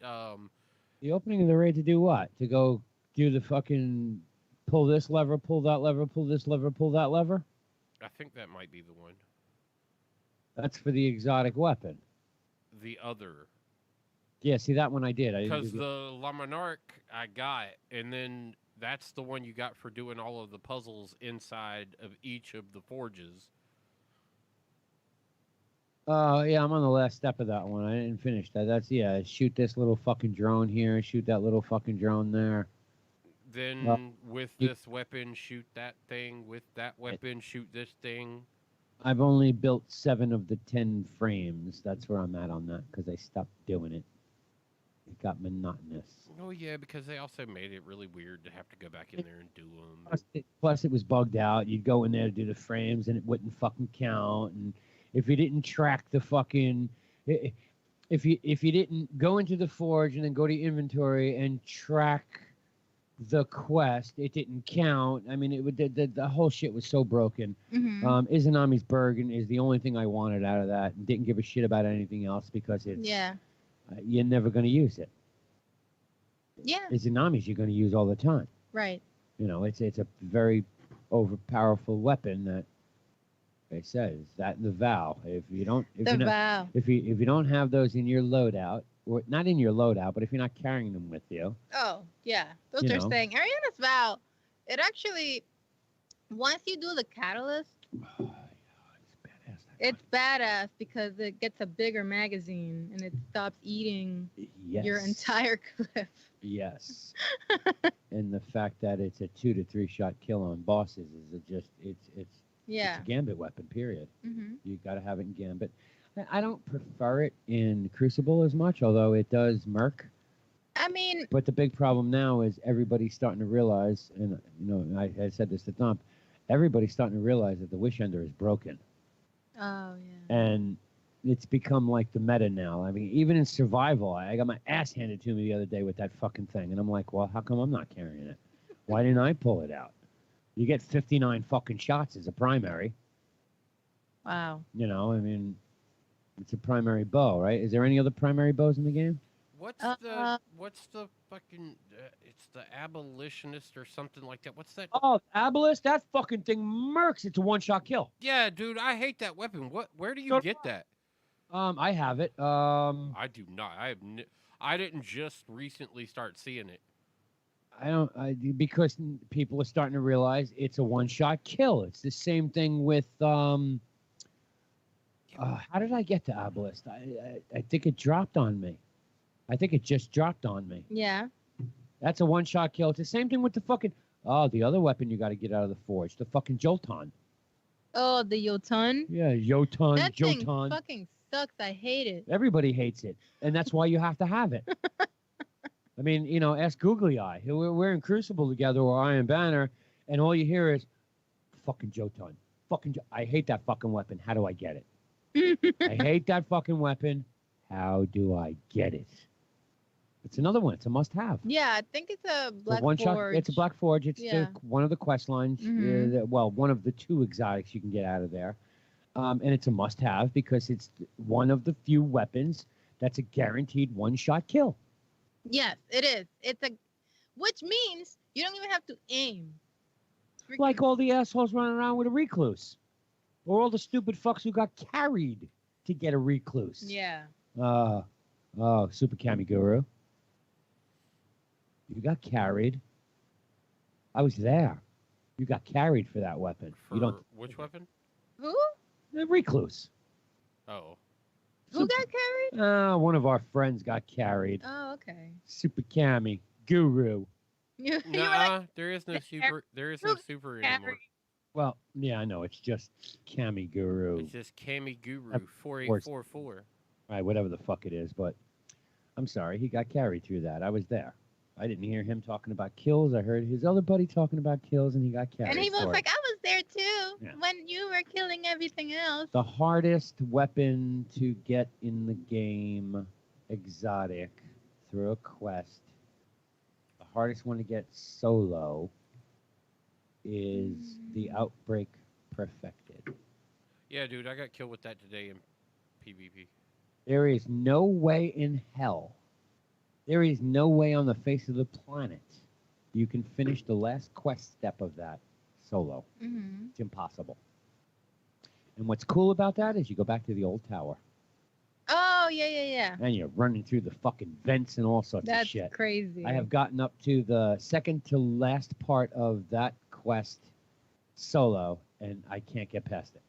The opening of the raid to do what? To go do the fucking pull this lever, pull that lever, pull this lever, pull that lever? I think that might be the one. That's for the exotic weapon. The other. Yeah, see that one I did. I didn't Because do the La Monarch I got, and then that's the one you got for doing all of the puzzles inside of each of the forges. yeah, I'm on the last step of that one. I didn't finish that. That's shoot this little fucking drone here, shoot that little fucking drone there. Then with this weapon, shoot that thing. With that weapon, shoot this thing. I've only built 7 of the 10 frames. That's where I'm at on that because I stopped doing it. It got monotonous. Oh yeah, because they also made it really weird to have to go back in there and do them. Plus, it was bugged out. You'd go in there to do the frames, and it wouldn't fucking count. And if you didn't track the fucking, if you didn't go into the forge and then go to inventory and track the quest, it didn't count. I mean, it would the whole shit was so broken. Mm-hmm. Izanami's Bergen is the only thing I wanted out of that, and didn't give a shit about anything else because it's Yeah. You're never going to use it. Yeah. Izanami's you're going to use all the time. Right. You know, it's a very overpowerful weapon that they says that and the vow. If you don't, if The you not, vow. if you don't have those in your loadout, or not in your loadout, but if you're not carrying them with you, Oh, yeah. Those You are know. staying. Ariana's Vow, it actually, once you do the catalyst, it's badass. it's badass because it gets a bigger magazine and it stops eating Yes. your entire clip. Yes. And the fact that it's a 2 to 3 shot kill on bosses is it's Yeah. a gambit weapon. Period. Hmm. You got to have it in gambit. I don't prefer it in Crucible as much, although it does merc. I mean, But the big problem now is everybody's starting to realize, and I said this to Tom, everybody's starting to realize that the Wish Ender is broken, oh, yeah. and it's become like the meta now. I mean, even in survival, I got my ass handed to me the other day with that fucking thing, and I'm like, well, how come I'm not carrying it? Why didn't I pull it out? You get 59 fucking shots as a primary. Wow. I mean, it's a primary bow, right? Is there any other primary bows in the game? What's the fucking? It's the abolitionist or something like that. What's that? Oh, Abolist, that fucking thing mercs. It's a one-shot kill. Yeah, dude, I hate that weapon. Where do you So do get that? I have it. I do not. I didn't just recently start seeing it. Because people are starting to realize it's a one-shot kill. It's the same thing with how did I get to Abolist? I think it dropped on me. I think it just dropped on me. Yeah. That's a one-shot kill. It's the same thing with the fucking the other weapon you got to get out of the forge, the fucking Jolton. Oh, the Jotun. Yeah, Jolton, That thing Jolton. fucking sucks. I hate it. Everybody hates it, and that's why you have to have it. I mean, ask Googly Eye. We're in Crucible together or Iron Banner, and all you hear is fucking Jotun. I hate that fucking weapon. How do I get it? I hate that fucking weapon. How do I get it? It's another one. It's a must-have. Yeah, I think it's a Black one Forge. shot. It's a Black Forge. It's Yeah. one of the quest lines. Mhm. One of the 2 exotics you can get out of there, and it's a must-have because it's one of the few weapons that's a guaranteed one-shot kill. Yes, it is. Which means you don't even have to aim. Like all the assholes running around with a recluse, or all the stupid fucks who got carried to get a recluse. Yeah. Super Kami Guru. You got carried. I was there. You got carried for that weapon. For You don't. which weapon? Who? The recluse. Oh, Who got carried? One of our friends got carried. Oh, okay. Super Kami Guru. You were nah. like, There is no the super. There is no super anymore. carried. Well, yeah, I know. It's just Kami Guru. It's just Kami Guru Of 4844. Right, whatever the fuck it is. But I'm sorry, he got carried through that. I was there. I didn't hear him talking about kills. I heard his other buddy talking about kills, and he got carried. and he was for it. like, I was there too Yeah. when you were killing everything else. The hardest weapon to get in the game, exotic, through a quest. The hardest one to get solo is the Outbreak Perfected. Yeah, dude, I got killed with that today in PvP. There is no way in hell, there is no way on the face of the planet you can finish the last quest step of that solo. Mm-hmm. It's impossible. And what's cool about that is you go back to the old tower. Oh, yeah. And you're running through the fucking vents and all sorts That's of shit. crazy. I have gotten up to the second to last part of that quest solo, and I can't get past it.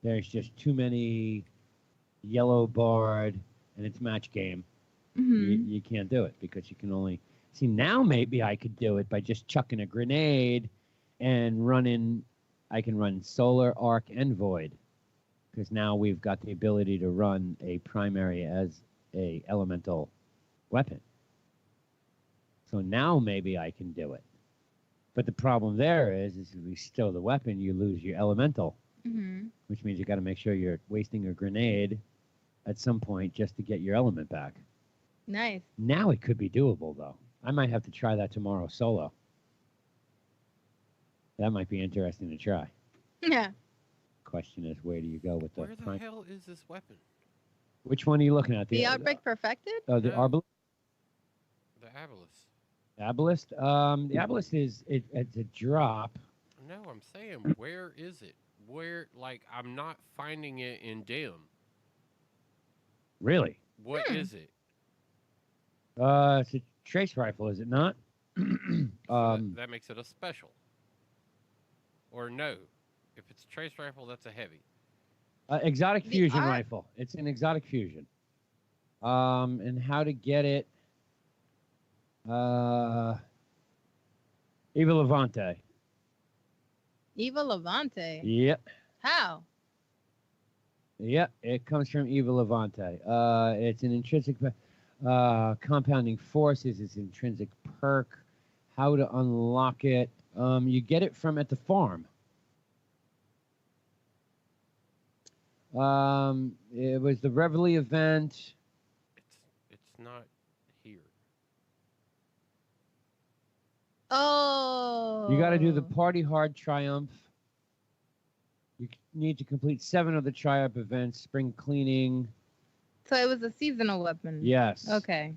There's just too many yellow barred, and it's match game. Mhm. You can't do it because you can only see. Now maybe I could do it by just chucking a grenade and running. I can run solar, arc, and void because now we've got the ability to run a primary as a elemental weapon. So now maybe I can do it. But the problem there is if you stow the weapon, you lose your elemental, Mhm. which means you got to make sure you're wasting a grenade at some point just to get your element back. Nice. Now it could be doable, though. I might have to try that tomorrow solo. That might be interesting to try. Yeah. Question is, where do you go with the Where the hell is this weapon? Which one are you looking at? The Outbreak Perfected? The Yeah. Arbalist? The Abolus. Abolist? The Abolist it's a drop. No, I'm saying, where is it? Where, I'm not finding it in Dim. Really? What is it? It's a trace rifle, is it not? So that makes it a special. Or no, if it's a trace rifle, that's a heavy. Exotic The fusion art- rifle. It's an exotic fusion. And how to get it? Eva Levante. Eva Levante. Yep. How? Yep. It comes from Eva Levante. It's an intrinsic compounding forces. It's intrinsic perk. How to unlock it? You get it from at the farm. It was the Reveille event. It's not here. Oh. You got to do the Party Hard Triumph. You need to complete 7 of the Triumph events. Spring cleaning. So it was a seasonal weapon. Yes. Okay.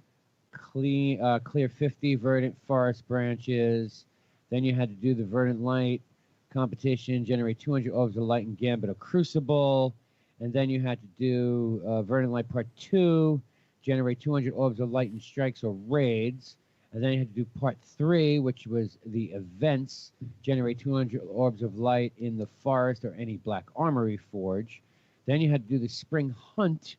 Clear 50 verdant forest branches. Then you had to do the verdant light competition. Generate 200 orbs of light and Gambit of Crucible. And then you had to do verdant light part 2. Generate 200 orbs of light and strikes or raids. And then you had to do part 3, which was the events. Generate 200 orbs of light in the forest or any black armory forge. Then you had to do the spring hunt.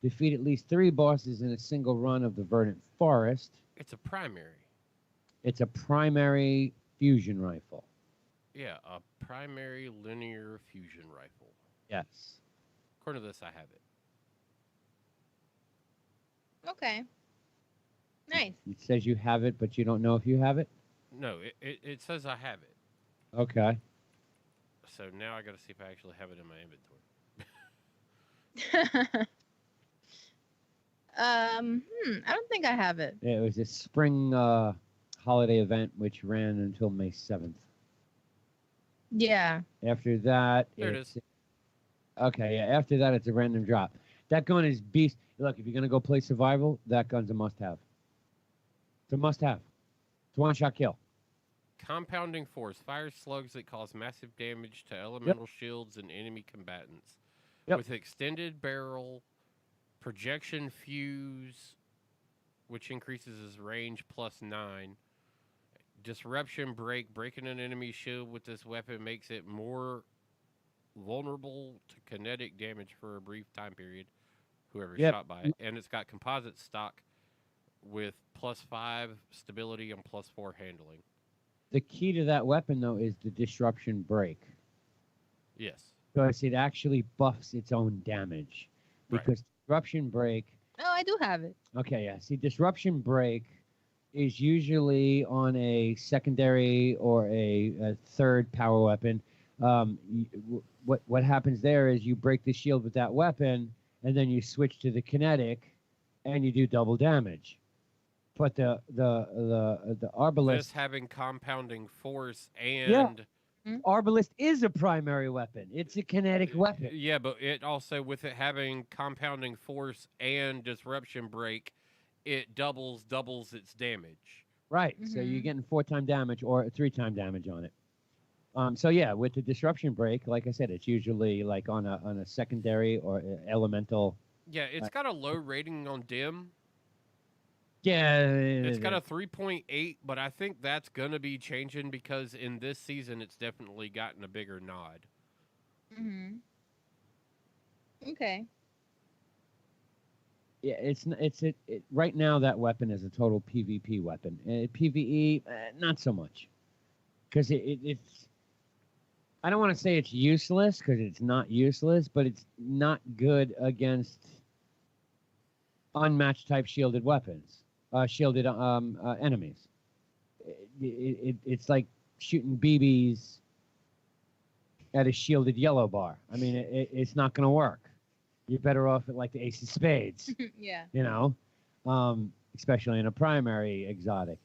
Defeat at least 3 bosses in a single run of the verdant forest. It's a primary. It's a primary fusion rifle. Yeah, a primary linear fusion rifle. Yes. According to this, I have it. Okay. Nice. It says you have it, but you don't know if you have it? No, it says I have it. Okay. So now I got to see if I actually have it in my inventory. I don't think I have it. It was a spring holiday event which ran until May 7th. Yeah. After that, There it it's... Okay, yeah. After that, it's a random drop. That gun is beast. Look, if you're going to go play survival, that gun's a must-have. It's a must-have. It's a one-shot kill. Compounding force fires slugs that cause massive damage to elemental shields and enemy combatants. Yep. With extended barrel, projection fuse, which increases his range +9. Disruption break, breaking an enemy shield with this weapon makes it more vulnerable to kinetic damage for a brief time period. Whoever's Yep. shot by it. And it's got composite stock with +5 stability and +4 handling. The key to that weapon, though, is the disruption break. Yes. Because it actually buffs its own damage. Right. Because disruption break... Oh, I do have it. Okay, yeah. See, disruption break is usually on a secondary or a third power weapon. What happens there is you break the shield with that weapon, and then you switch to the kinetic, and you do double damage. But the Arbalest... This having compounding force and... Arbalest is a primary weapon. It's a kinetic weapon. Yeah, but it also, with it having compounding force and disruption break, it doubles its damage. Right. So you're getting 4-time damage or 3-time damage on it. So yeah, with the disruption break, like I said, it's usually like on a secondary or elemental. Yeah, it's got a low rating on dim. Yeah. It's got a 3.8, but I think that's gonna be changing because in this season it's definitely gotten a bigger nod. Okay. Yeah, right now that weapon is a total PvP weapon. PvE, not so much, because it's. I don't want to say it's useless because it's not useless, but it's not good against unmatched type shielded weapons, shielded enemies. It's like shooting BBs at a shielded yellow bar. I mean, it's not going to work. You're better off at like the ace of spades, Yeah. you know, especially in a primary exotic.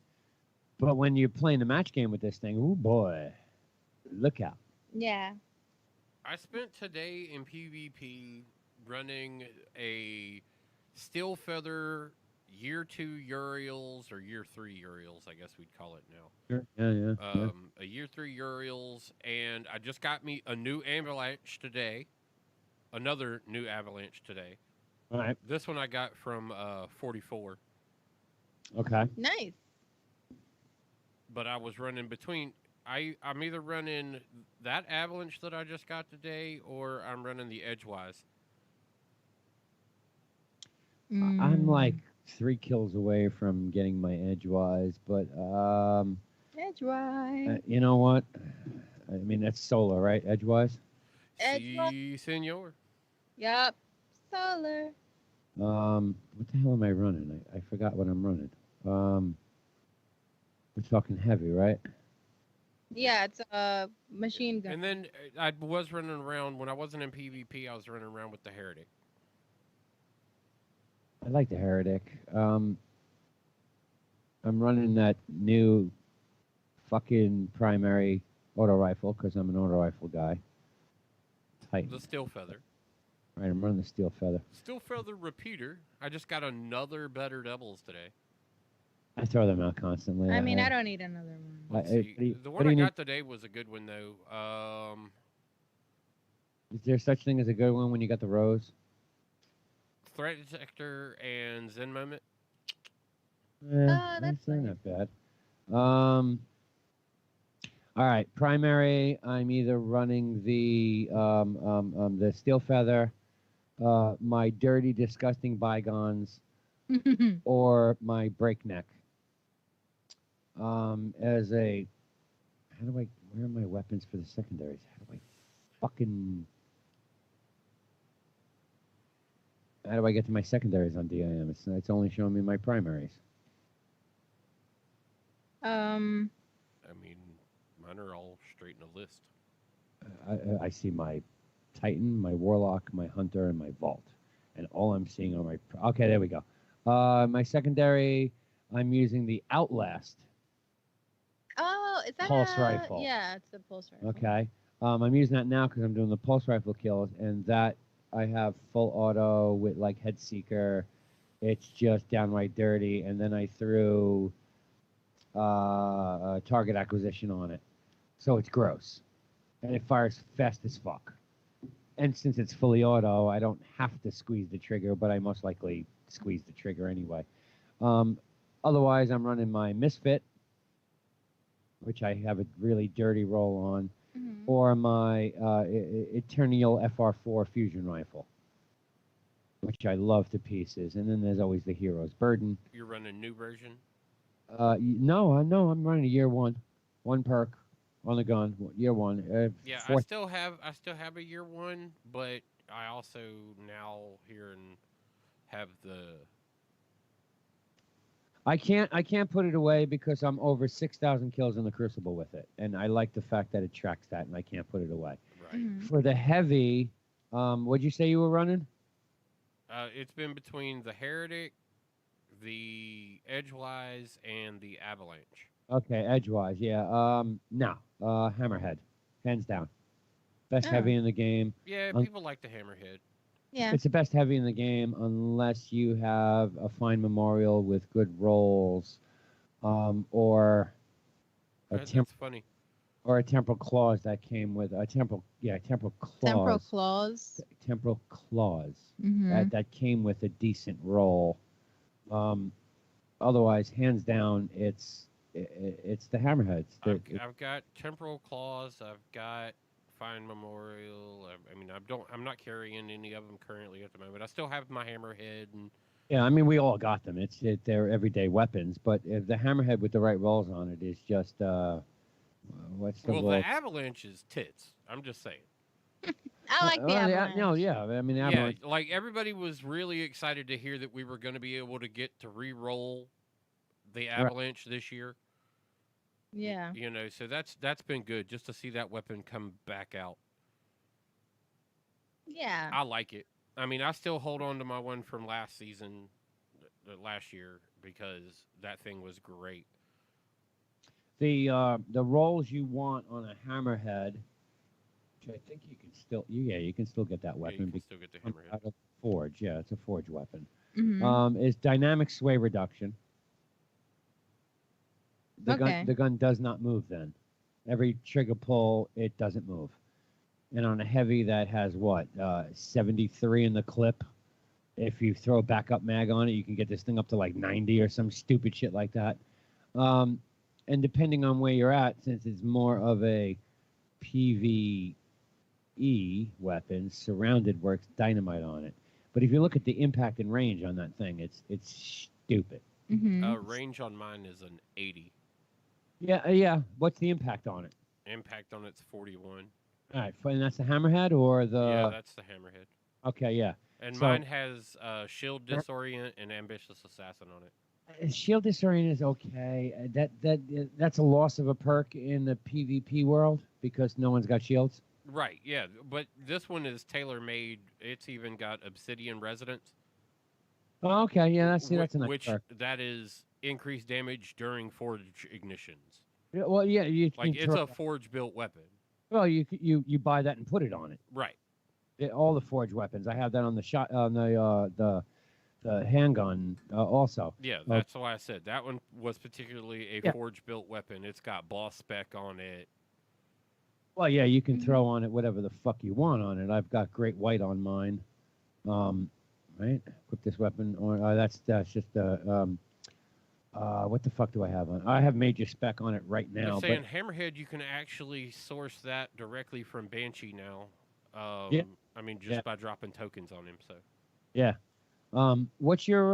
But when you're playing the match game with this thing, oh boy, look out. Yeah. I spent today in PvP running a Steel Feather Year 2 Uriels, or Year 3 Uriels, I guess we'd call it now. Sure. Yeah. A Year 3 Uriels, and I just got me a new Avalanche today. Another new Avalanche today. All right. This one I got from 44. Okay. Nice. But I was running between. I'm either running that Avalanche that I just got today, or I'm running the Edgewise. I'm like Mm. 3 kills away from getting my Edgewise, but Edgewise. you know what? I mean, that's solar, right? Edgewise. Edgewise. Si, senor. Yup. Solar. What the hell am I running? I forgot what I'm running. We're talking heavy, right? Yeah, it's a machine gun. And then I was running around when I wasn't in PvP. I was running around with the Heretic. I like the Heretic. I'm running that new fucking primary auto rifle because I'm an auto rifle guy. Titan. The Steel Feather. Right, I'm running the Steel Feather. Steel Feather repeater. I just got another better doubles today. I throw them out constantly. I mean, I don't need another one. Let's I- see. what do you- The what one do I you need- got today was a good one though. Is there such thing as a good one when you got the rose? Threat Detector and Zen Moment. Yeah, that's they're nice. not bad. All right, primary. I'm either running the Steel Feather, my dirty, disgusting bygones, or my breakneck. As a, where are my weapons for the secondaries? How do I get to my secondaries on DIM? It's only showing me my primaries. I mean, mine are all straight in a list. I see my Titan, my Warlock, my Hunter, and my Vault. And all I'm seeing are my... Okay, there we go. My secondary, I'm using the Outlast. Oh, is that Pulse a... rifle. Yeah, it's the pulse rifle. Okay. I'm using that now because I'm doing the pulse rifle kills, and that I have full auto with like Head Seeker. It's just downright dirty, and then I threw target acquisition on it, so it's gross, and it fires fast as fuck. And since it's fully auto, I don't have to squeeze the trigger, but I most likely squeeze the trigger anyway. Otherwise, I'm running my Misfit, which I have a really dirty roll on, or my Eternial FR4 fusion rifle, which I love to pieces. And then there's always the Hero's Burden. You're running new version. No, I'm running a year one perk on the gun, year one. Yeah, fourth. I still have a year one, but I also now here and have the. I can't put it away because I'm over 6,000 kills in the Crucible with it, and I like the fact that it tracks that, and I can't put it away. Right. For the heavy, what'd you say you were running? It's been between the Heretic, the Edgewise, and the Avalanche. Okay, Edgewise, yeah. No, Hammerhead, hands down, best heavy in the game. Yeah, people like the Hammerhead. Yeah. It's the best heavy in the game unless you have a fine memorial with good rolls, or That's funny. or a temporal clause that came with a temporal clause. Temporal clause that came with a decent roll. Otherwise, hands down, it's the Hammerheads. I've got Temporal Clause. I've got Fine Memorial. I mean, I'm not carrying any of them currently at the moment. I still have my Hammerhead and. Yeah, I mean, we all got them. They're everyday weapons, but if the Hammerhead with the right rolls on it is just what's the Well, roll? the Avalanche is tits. I'm just saying. I like the Avalanche. Yeah. I mean, the Avalanche. Yeah, like everybody was really excited to hear that we were going to be able to get to re-roll the Avalanche this year. Yeah. You know, so that's been good just to see that weapon come back out. Yeah. I like it. I mean, I still hold on to my one from last season, last year, because that thing was great. The rolls you want on a Hammerhead, which I think you can still get that weapon. Yeah, you can still get the Hammerhead. Out of Forge, yeah, it's a Forge weapon. Mm-hmm. Is dynamic sway reduction. The gun does not move then. Every trigger pull, it doesn't move. And on a heavy that has 73 in the clip, If you throw a backup mag on it, you can get this thing up to like 90 or some stupid shit like that. And depending on where you're at, since it's more of a PvE weapon, surrounded works dynamite on it. But if you look at the impact and range on that thing, it's stupid. Range on mine is an 80. Yeah. What's the impact on it? Impact on it's 41. All right, and that's the hammerhead or the? Yeah, that's the hammerhead. Okay, yeah. And So- mine has shield disorient and ambitious assassin on it. Shield disorient is okay. That's a loss of a perk in the PvP world because no one's got shields. Right, yeah, but this one is tailor made. It's even got obsidian resonance. Oh, okay, yeah, that's a nice which perk. that is increased damage during forge ignitions. Yeah, well, yeah, you Like can it's throw- a forge built weapon. well, you buy that and put it on it. Right. All the forge weapons. I have that on the shot on the handgun also. Yeah, that's why I said that one was particularly a Yeah. forge built weapon. It's got boss spec on it. Well, yeah, you can throw on it whatever the fuck you want on it. I've got great white on mine. Right? Equip this weapon. Or that's just what the fuck do I have on? I have major spec on it right now. They're saying Hammerhead, you can actually source that directly from Banshee now. Yeah. I mean, just by dropping tokens on him. So. Yeah. What's your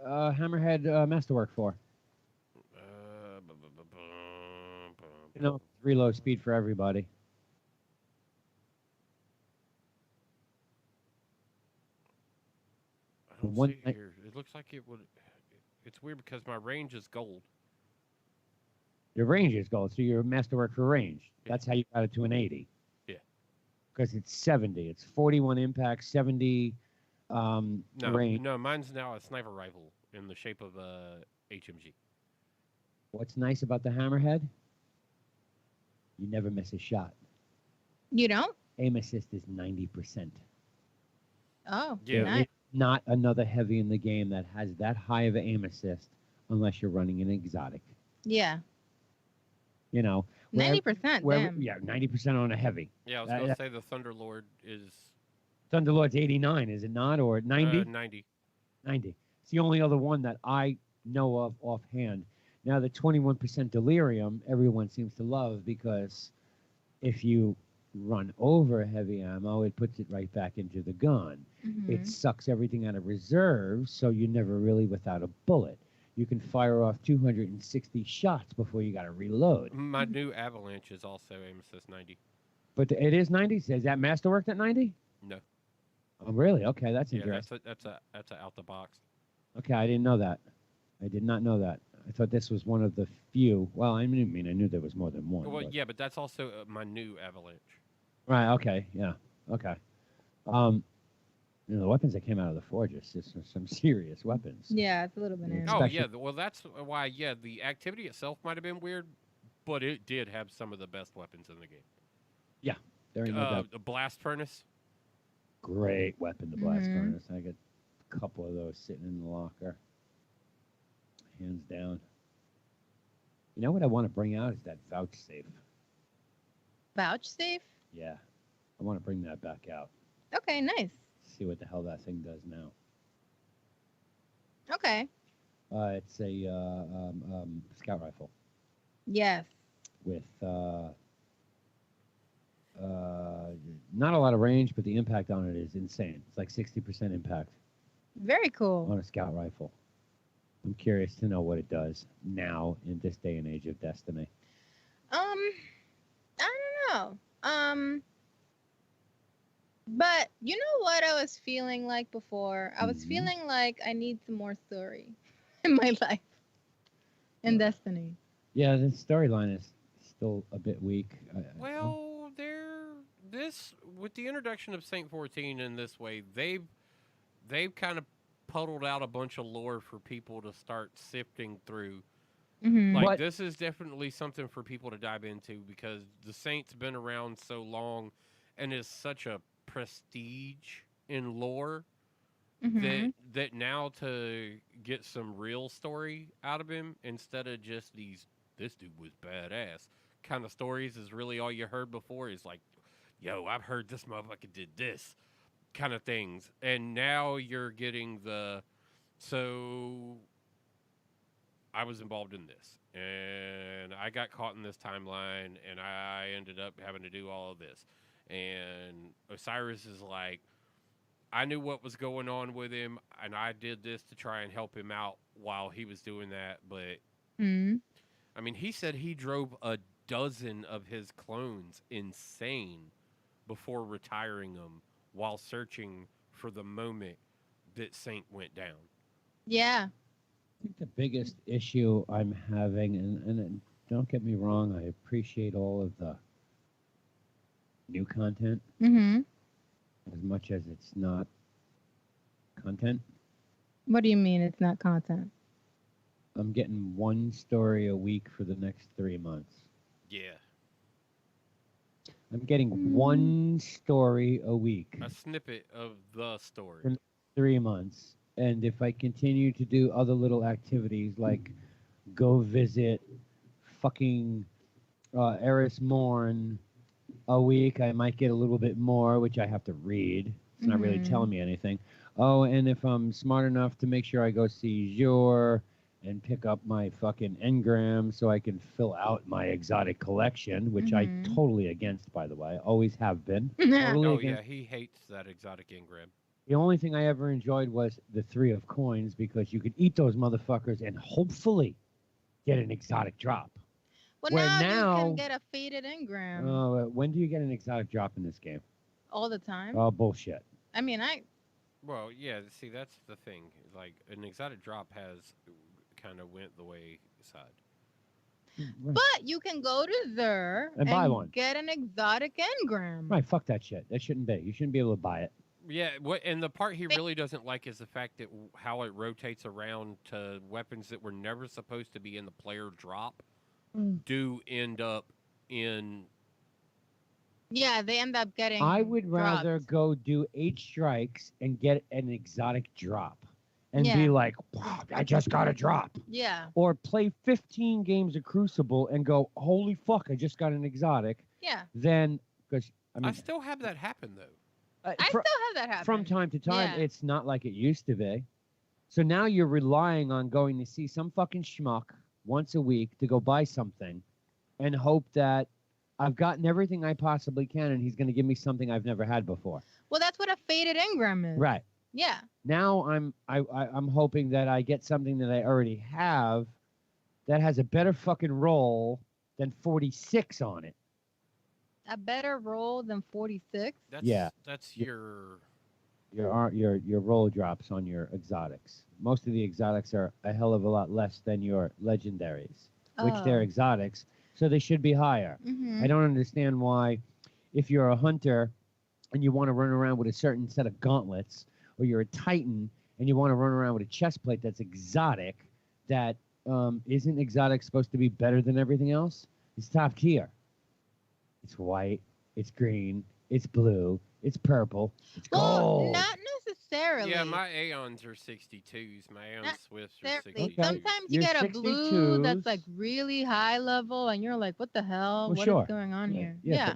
hammerhead masterwork for? You know, reload speed for everybody. I don't One see it thing- here. It looks like it would. It's weird because my range is gold. Your range is gold, so your masterwork for range. Yeah. That's how you got it to an 80. Yeah. Because it's 70. It's 41 impact, 70 range. No, mine's now a sniper rifle in the shape of a HMG. What's nice about the hammerhead? You never miss a shot. You don't? Aim assist is 90%. Oh, Yeah. nice. Not another heavy in the game that has that high of an aim assist unless you're running an exotic. Yeah. You know, 90%. Damn. yeah, 90% on a heavy. Yeah, I was That- going to say the Thunderlord is Thunderlord's 89, is it not? Or 90? 90. 90. It's the only other one that I know of offhand. Now, the 21% delirium, everyone seems to love because if you run over heavy ammo, it puts it right back into the gun. Mhm. It sucks everything out of reserve, so you're never really without a bullet. You can fire off 260 shots before you got to reload. My new Avalanche is also aim assist 90. But it is 90? Is that masterworked at 90? No. Oh, really? Okay, that's Yeah, interesting. that's a out the box. Okay, I didn't know that. I did not know that. I thought this was one of the few. Well, I mean, I knew there was more than one. Well, but- yeah, but that's also my new Avalanche. Right. Okay. Yeah. Okay. The weapons that came out of the forges is some serious weapons. Yeah, it's a little bananas. Oh Especially- yeah, well that's why. Yeah, the activity itself might have been weird, but it did have some of the best weapons in the game. There ain't no doubt. The blast furnace. Great weapon, the blast Mhm. furnace. I got a couple of those sitting in the locker. Hands down. You know what I want to bring out is that vouchsafe. Vouchsafe? Yeah. I want to bring that back out. Okay, nice. See what the hell that thing does now. Okay. It's a scout rifle Yes. with not a lot of range, but the impact on it is insane. It's like 60% impact Very cool. on a scout rifle. I'm curious to know what it does now in this day and age of Destiny. I don't know. But you know what I was feeling like before? I was Mhm. feeling like I need some more story in my life. In Destiny. Yeah, the storyline is still a bit weak. Well, this with the introduction of Saint 14 in this way, they've kind of puddled out a bunch of lore for people to start sifting through. Mm-hmm. Like What- this is definitely something for people to dive into because the Saints been around so long and is such a prestige in lore Mm-hmm. that now to get some real story out of him instead of just these this dude was badass kind of stories is really all you heard before is like, yo, I've heard this motherfucker did this. kind of things. And now you're getting the so I was involved in this and I got caught in this timeline and I ended up having to do all of this. And Osiris is like, I knew what was going on with him and I did this to try and help him out while he was doing that. But Hmm. I mean, he said he drove a dozen of his clones insane before retiring them while searching for the moment that Saint went down. Yeah. I think the biggest issue I'm having, and don't get me wrong, I appreciate all of the new content Hmm. as much as it's not content. What do you mean it's not content? I'm getting one story a week for the next 3 months. Yeah. I'm getting one story a week, A snippet of the story. 3 months. And if I continue to do other little activities like go visit fucking Eris Morn a week, I might get a little bit more, which I have to read. It's not really Mhm. telling me anything. Oh, and if I'm smart enough to make sure I go see Jor and pick up my fucking engram so I can fill out my exotic collection, which I Mhm. totally against, by the way. Always have been. Totally Oh against. yeah, he hates that exotic engram. The only thing I ever enjoyed was the 3 of coins because you could eat those motherfuckers and hopefully get an exotic drop. Well, Where now you now- can get a faded engram When do you get an exotic drop in this game? all the time. Oh, bullshit. I mean, Well, yeah. See, that's the thing. Like an exotic drop has kind of went the wayside. but you can go to there And buy one. get an exotic engram. Right, fuck that shit. That shouldn't be. You shouldn't be able to buy it. Yeah. What? And the part he really doesn't like is the fact that how it rotates around to weapons that were never supposed to be in the player drop do end up in. Yeah, they end up getting. I would rather dropped. go do 8 strikes and get an exotic drop and Yeah. be like, wow, I just got a drop. Yeah, Or play 15 games of Crucible and go, holy fuck, I just got an exotic. yeah. Then, because, I I mean, still have that happen though. I fr- still have that happen. from time to time, Yeah. it's not like it used to be. So now you're relying on going to see some fucking schmuck once a week to go buy something and hope that I've gotten everything I possibly can and he's going to give me something I've never had before. Well, that's what a faded engram is. Right. Yeah. Now I'm hoping that I get something that I already have that has a better fucking roll than 46 on it. A better roll than 46. That's, Yeah. That's Yeah. Your roll drops on your exotics. Most of the exotics are a hell of a lot less than your legendaries, which they're exotics, so they should be higher. Mm-hmm. I don't understand why, if you're a hunter and you want to run around with a certain set of gauntlets, or you're a titan and you want to run around with a chest plate that's exotic, that isn't exotic supposed to be better than everything else? It's top tier. It's white, it's green, it's blue, it's purple, it's Well, gold. not necessarily. Yeah, my Aeons are 62s. My Aeon Not Swifts are necessarily. 62s. Sometimes you Your get a blue that's 62s. like really high level, and you're like, "What the hell? Well, What is sure. going on Yeah, here?" yeah, Yeah.